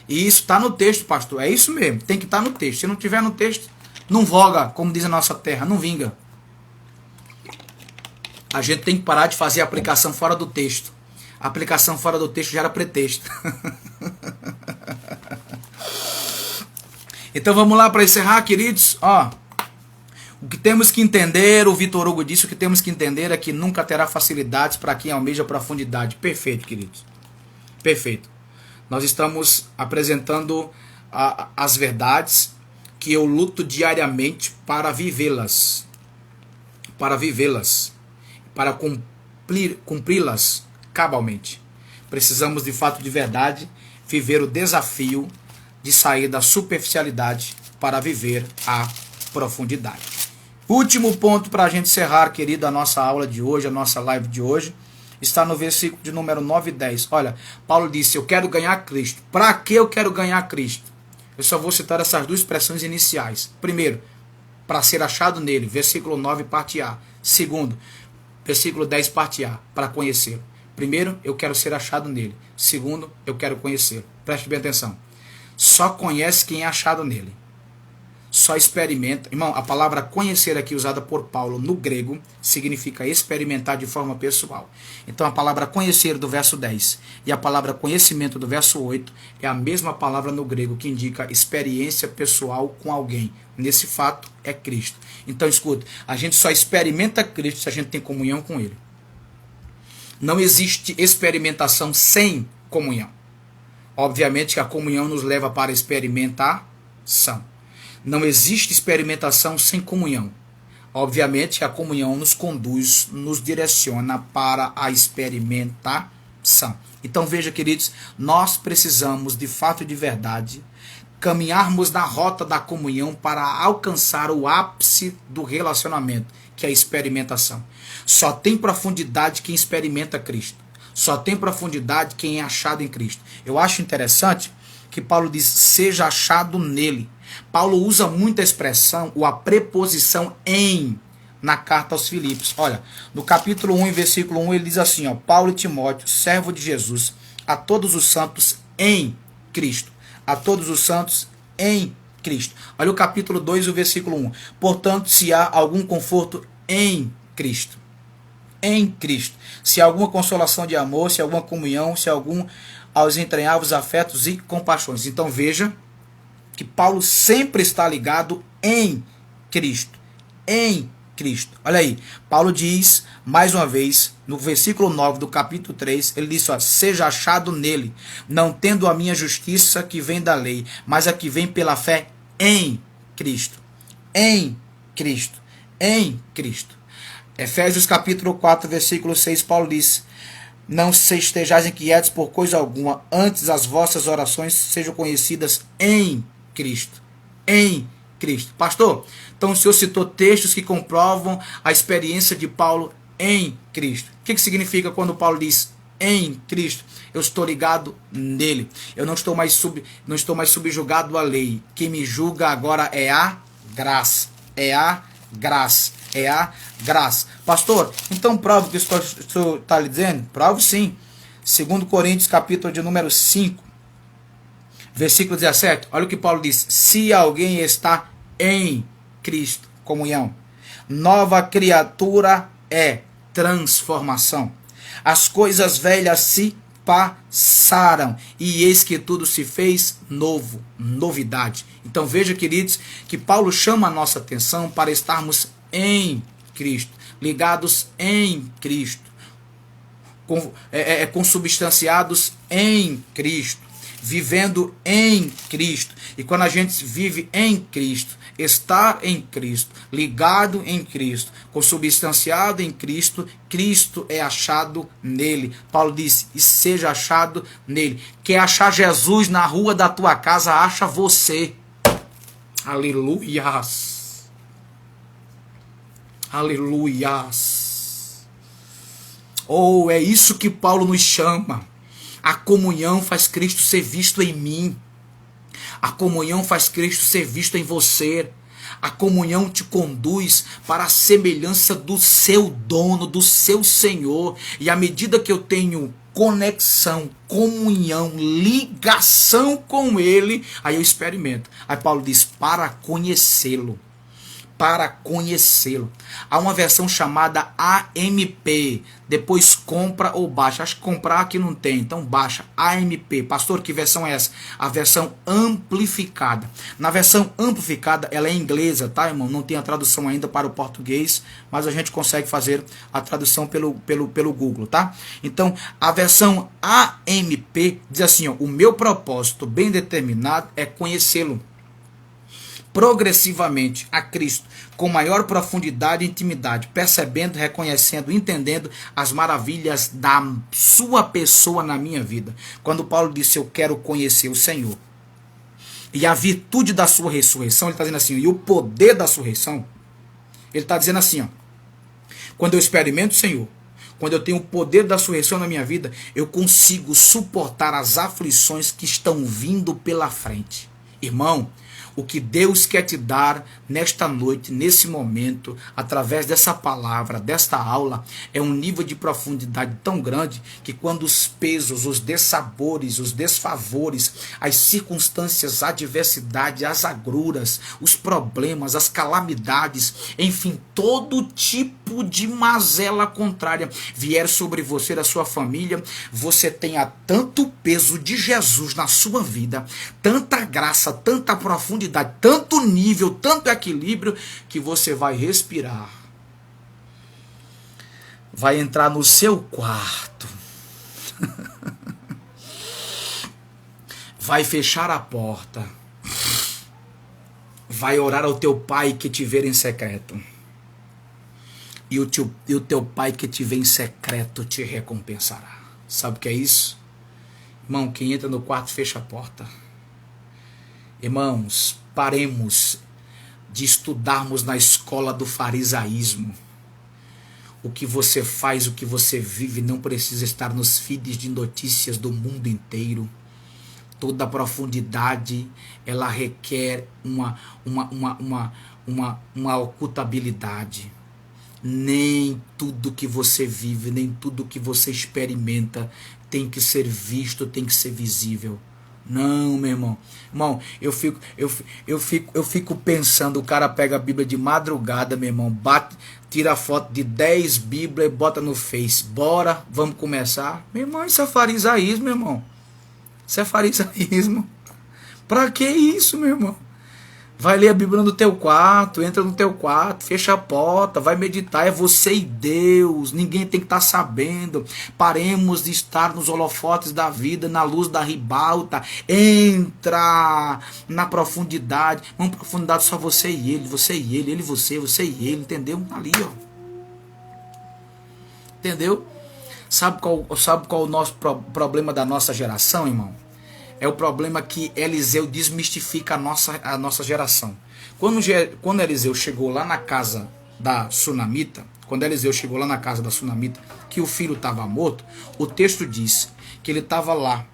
[SPEAKER 1] E isso está no texto, pastor. É isso mesmo. Tem que estar no texto. Se não tiver no texto, não voga, como diz a nossa terra. Não vinga. A gente tem que parar de fazer aplicação fora do texto. A aplicação fora do texto gera pretexto. Então vamos lá para encerrar, queridos. Ó, o que temos que entender, o Vitor Hugo disse, o que temos que entender é que nunca terá facilidades para quem almeja profundidade. Perfeito, queridos. Perfeito. Nós estamos apresentando as verdades que eu luto diariamente para vivê-las. Para vivê-las. Para cumpri-las cabalmente. Precisamos de fato de verdade viver o desafio de sair da superficialidade para viver a profundidade. Último ponto para a gente encerrar, querido, a nossa aula de hoje, a nossa live de hoje, está no versículo de número 9 e 10. Olha, Paulo disse, eu quero ganhar Cristo. Para que eu quero ganhar Cristo? Eu só vou citar essas duas expressões iniciais. Primeiro, para ser achado nele, versículo 9, parte A. Segundo, versículo 10, parte A, para conhecê-lo. Primeiro, eu quero ser achado nele. Segundo, eu quero conhecê-lo. Preste bem atenção. Só conhece quem é achado nele. Só experimenta. Irmão, a palavra conhecer aqui usada por Paulo no grego significa experimentar de forma pessoal. Então a palavra conhecer do verso 10 e a palavra conhecimento do verso 8 é a mesma palavra no grego que indica experiência pessoal com alguém. Nesse fato é Cristo. Então escuta, a gente só experimenta Cristo se a gente tem comunhão com Ele. Não existe experimentação sem comunhão. Obviamente que a comunhão nos leva para a experimentação. Não existe experimentação sem comunhão. Obviamente que a comunhão nos conduz, nos direciona para a experimentação. Então veja, queridos, nós precisamos de fato e de verdade caminharmos na rota da comunhão para alcançar o ápice do relacionamento, que é a experimentação. Só tem profundidade quem experimenta Cristo. Só tem profundidade quem é achado em Cristo. Eu acho interessante que Paulo diz, seja achado nele. Paulo usa muito a expressão, ou a preposição em, na carta aos Filipos. Olha, no capítulo 1, versículo 1, ele diz assim, ó, Paulo e Timóteo, servo de Jesus, a todos os santos em Cristo. A todos os santos em Cristo. Olha o capítulo 2, o versículo 1. Portanto, se há algum conforto em Cristo. Em Cristo. Se há alguma consolação de amor, se há alguma comunhão, se há algum aos entranháveis afetos e compaixões. Então veja que Paulo sempre está ligado em Cristo. Em Cristo. Olha aí, Paulo diz, mais uma vez, no versículo 9 do capítulo 3, ele diz, ó, seja achado nele, não tendo a minha justiça que vem da lei, mas a que vem pela fé em Cristo. Em Cristo. Em Cristo. Efésios capítulo 4, versículo 6, Paulo diz, não se estejais inquietos por coisa alguma, antes as vossas orações sejam conhecidas em Cristo. Em Cristo. Pastor, então o senhor citou textos que comprovam a experiência de Paulo em Cristo. O que significa quando Paulo diz em Cristo? Eu estou ligado nele. Eu não estou mais subjugado à lei. Quem me julga agora é a graça. É a graça. É a graça. Pastor, então prove o que o senhor está lhe dizendo? Prove sim. 2 Coríntios, capítulo de número 5, versículo 17. Olha o que Paulo diz. Se alguém está em Cristo, comunhão, nova criatura é transformação. As coisas velhas se passaram e eis que tudo se fez novo, novidade. Então veja, queridos, que Paulo chama a nossa atenção para estarmos em Cristo, ligados em Cristo, consubstanciados em Cristo, vivendo em Cristo. E quando a gente vive em Cristo, estar em Cristo, ligado em Cristo, consubstanciado em Cristo, Cristo é achado nele. Paulo disse, e seja achado nele. Quer achar Jesus na rua da tua casa, acha você. Aleluias. Aleluias. Oh, é isso que Paulo nos chama. A comunhão faz Cristo ser visto em mim. A comunhão faz Cristo ser visto em você. A comunhão te conduz para a semelhança do seu dono, do seu Senhor. E à medida que eu tenho conexão, comunhão, ligação com Ele, aí eu experimento. Aí Paulo diz, para conhecê-lo. Para conhecê-lo. Há uma versão chamada AMP. Depois compra ou baixa. Acho que comprar aqui não tem, então baixa. AMP. Pastor, que versão é essa? A versão amplificada. Na versão amplificada, ela é inglesa, tá, irmão? Não tem a tradução ainda para o português, mas a gente consegue fazer a tradução pelo Google, tá? Então, a versão AMP diz assim, ó, o meu propósito bem determinado é conhecê-lo progressivamente a Cristo, com maior profundidade e intimidade, percebendo, reconhecendo, entendendo as maravilhas da sua pessoa na minha vida. Quando Paulo disse, eu quero conhecer o Senhor, e a virtude da sua ressurreição, ele está dizendo assim, e o poder da ressurreição, ele está dizendo assim, ó, quando eu experimento o Senhor, quando eu tenho o poder da ressurreição na minha vida, eu consigo suportar as aflições que estão vindo pela frente. Irmão, o que Deus quer te dar nesta noite, nesse momento, através dessa palavra, desta aula, é um nível de profundidade tão grande que quando os pesos, os dessabores, os desfavores, as circunstâncias, a adversidade, as agruras, os problemas, as calamidades, enfim, todo tipo de mazela contrária vier sobre você e a sua família, você tenha tanto peso de Jesus na sua vida, tanta graça, tanta profundidade, tanto nível, tanto equilíbrio, que você vai respirar, vai entrar no seu quarto, vai fechar a porta, vai orar ao teu pai que te vê em secreto, e o teu pai que te vê em secreto te recompensará. Sabe o que é isso? Irmão, quem entra no quarto fecha a porta. Irmãos, paremos de estudarmos na escola do farisaísmo. O que você faz, o que você vive, não precisa estar nos feeds de notícias do mundo inteiro. Toda profundidade, ela requer uma ocultabilidade. Nem tudo que você vive, nem tudo que você experimenta tem que ser visto, tem que ser visível. Não, meu irmão. Irmão, eu fico pensando, o cara pega a Bíblia de madrugada, meu irmão, tira a foto de 10 Bíblias e bota no Face. Bora, vamos começar? Meu irmão, isso é farisaísmo, meu irmão. Isso é farisaísmo. Pra que isso, meu irmão? Vai ler a Bíblia no teu quarto, entra no teu quarto, fecha a porta, vai meditar, é você e Deus, ninguém tem que estar sabendo. Paremos de estar nos holofotes da vida, na luz da ribalta, entra na profundidade, uma profundidade só você e ele, você e ele, entendeu? Ali, ó. Entendeu? Sabe qual o nosso problema da nossa geração, irmão? É o problema que Eliseu desmistifica a nossa geração. Quando Eliseu chegou lá na casa da Sunamita, que o filho estava morto, o texto diz que ele estava lá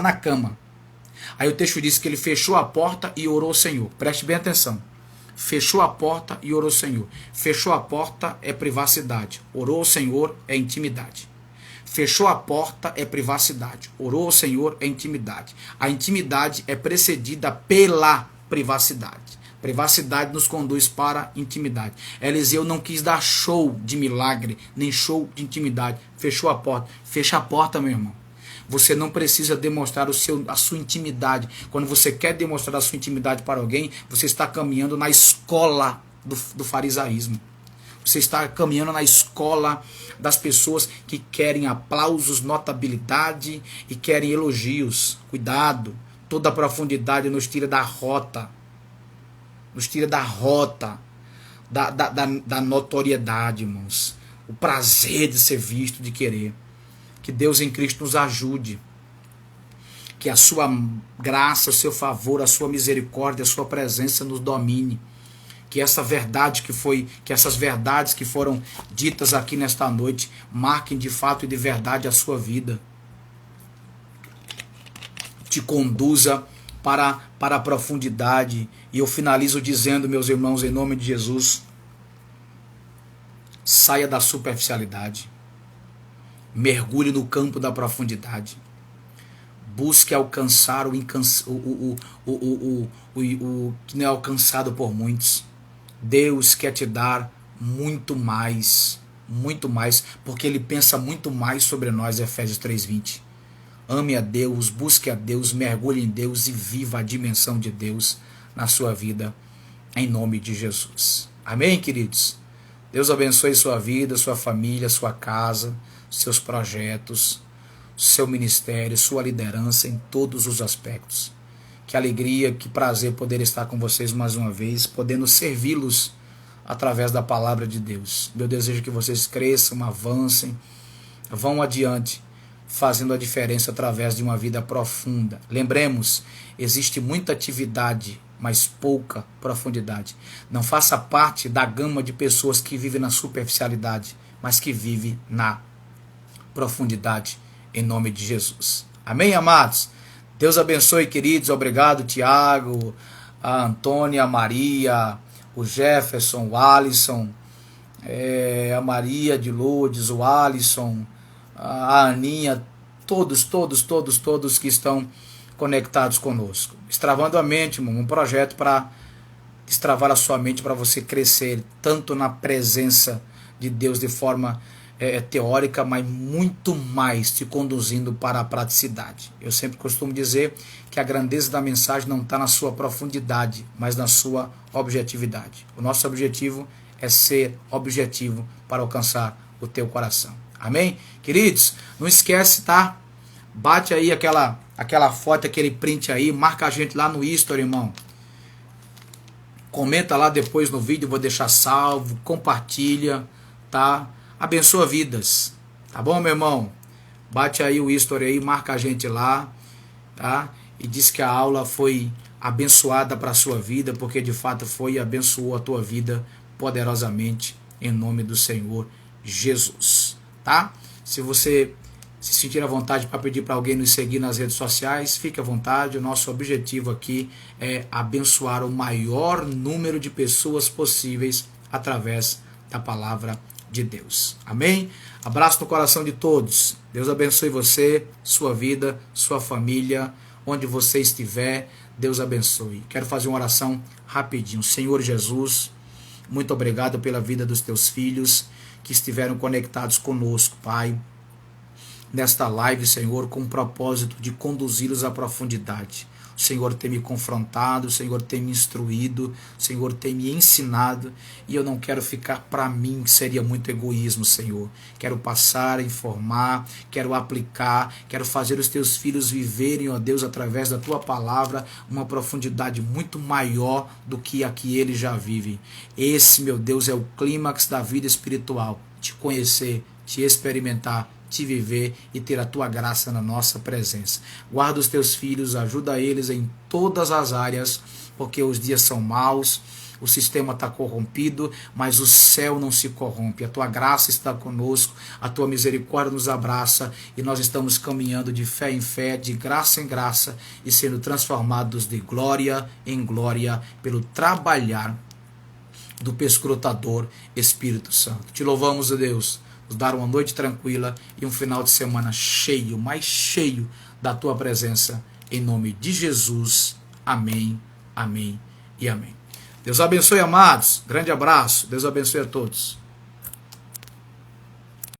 [SPEAKER 1] na cama. Aí o texto diz que ele fechou a porta e orou ao Senhor. Preste bem atenção. Fechou a porta e orou ao Senhor. Fechou a porta é privacidade. Orou ao Senhor é intimidade. Fechou a porta é privacidade. Orou ao Senhor é intimidade. A intimidade é precedida pela privacidade. Privacidade nos conduz para intimidade. Eliseu não quis dar show de milagre, nem show de intimidade. Fechou a porta. Fecha a porta, meu irmão. Você não precisa demonstrar a sua intimidade. Quando você quer demonstrar a sua intimidade para alguém, você está caminhando na escola do farisaísmo. Você está caminhando na escola das pessoas que querem aplausos, notabilidade e querem elogios. Cuidado, toda a profundidade nos tira da rota. Nos tira da rota, da notoriedade, irmãos. O prazer de ser visto, de querer. Que Deus em Cristo nos ajude. Que a sua graça, o seu favor, a sua misericórdia, a sua presença nos domine. Que essas verdades que foram ditas aqui nesta noite marquem de fato e de verdade a sua vida. Te conduza para a profundidade. E eu finalizo dizendo, meus irmãos, em nome de Jesus, saia da superficialidade. Mergulhe no campo da profundidade. Busque alcançar o que não é alcançado por muitos. Deus quer te dar muito mais, porque Ele pensa muito mais sobre nós, Efésios 3:20. Ame a Deus, busque a Deus, mergulhe em Deus e viva a dimensão de Deus na sua vida, em nome de Jesus. Amém, queridos? Deus abençoe sua vida, sua família, sua casa, seus projetos, seu ministério, sua liderança em todos os aspectos. Que alegria, que prazer poder estar com vocês mais uma vez, podendo servi-los através da palavra de Deus. Meu desejo é que vocês cresçam, avancem, vão adiante, fazendo a diferença através de uma vida profunda. Lembremos, existe muita atividade, mas pouca profundidade. Não faça parte da gama de pessoas que vivem na superficialidade, mas que vivem na profundidade, em nome de Jesus. Amém, amados? Deus abençoe, queridos. Obrigado, Tiago, a Antônia, a Maria, o Jefferson, o Alisson, a Maria de Lourdes, o Alisson, a Aninha, todos que estão conectados conosco. Destravando a mente, irmão, um projeto para destravar a sua mente, para você crescer tanto na presença de Deus de forma teórica, mas muito mais te conduzindo para a praticidade. Eu sempre costumo dizer que a grandeza da mensagem não está na sua profundidade, mas na sua objetividade. O nosso objetivo é ser objetivo para alcançar o teu coração. Amém? Queridos, não esquece, tá? Bate aí aquela foto, aquele print aí, marca a gente lá no History, irmão. Comenta lá depois no vídeo, vou deixar salvo, compartilha, tá? Abençoa vidas, tá bom, meu irmão? Bate aí o History aí, marca a gente lá, tá? E diz que a aula foi abençoada para a sua vida, porque de fato foi e abençoou a tua vida poderosamente, em nome do Senhor Jesus, tá? Se você se sentir à vontade para pedir para alguém nos seguir nas redes sociais, fique à vontade. O nosso objetivo aqui é abençoar o maior número de pessoas possíveis através da palavra de Deus. Amém? Abraço no coração de todos. Deus abençoe você, sua vida, sua família, onde você estiver. Deus abençoe. Quero fazer uma oração rapidinho. Senhor Jesus, muito obrigado pela vida dos teus filhos que estiveram conectados conosco, Pai, nesta live, Senhor, com o propósito de conduzi-los à profundidade. O Senhor tem me confrontado, o Senhor tem me instruído, o Senhor tem me ensinado, e eu não quero ficar para mim, que seria muito egoísmo, Senhor. Quero passar, informar, quero aplicar, quero fazer os teus filhos viverem, ó Deus, através da tua palavra, uma profundidade muito maior do que a que eles já vivem. Esse, meu Deus, é o clímax da vida espiritual, te conhecer, te experimentar, te viver e ter a tua graça na nossa presença. Guarda os teus filhos, ajuda eles em todas as áreas, porque os dias são maus, o sistema está corrompido, mas o céu não se corrompe. A tua graça está conosco, a tua misericórdia nos abraça e nós estamos caminhando de fé em fé, de graça em graça e sendo transformados de glória em glória pelo trabalhar do perscrutador Espírito Santo. Te louvamos, Deus, nos dar uma noite tranquila e um final de semana cheio, mais cheio da tua presença, em nome de Jesus. Amém, amém e amém. Deus abençoe, amados. Grande abraço. Deus abençoe a todos.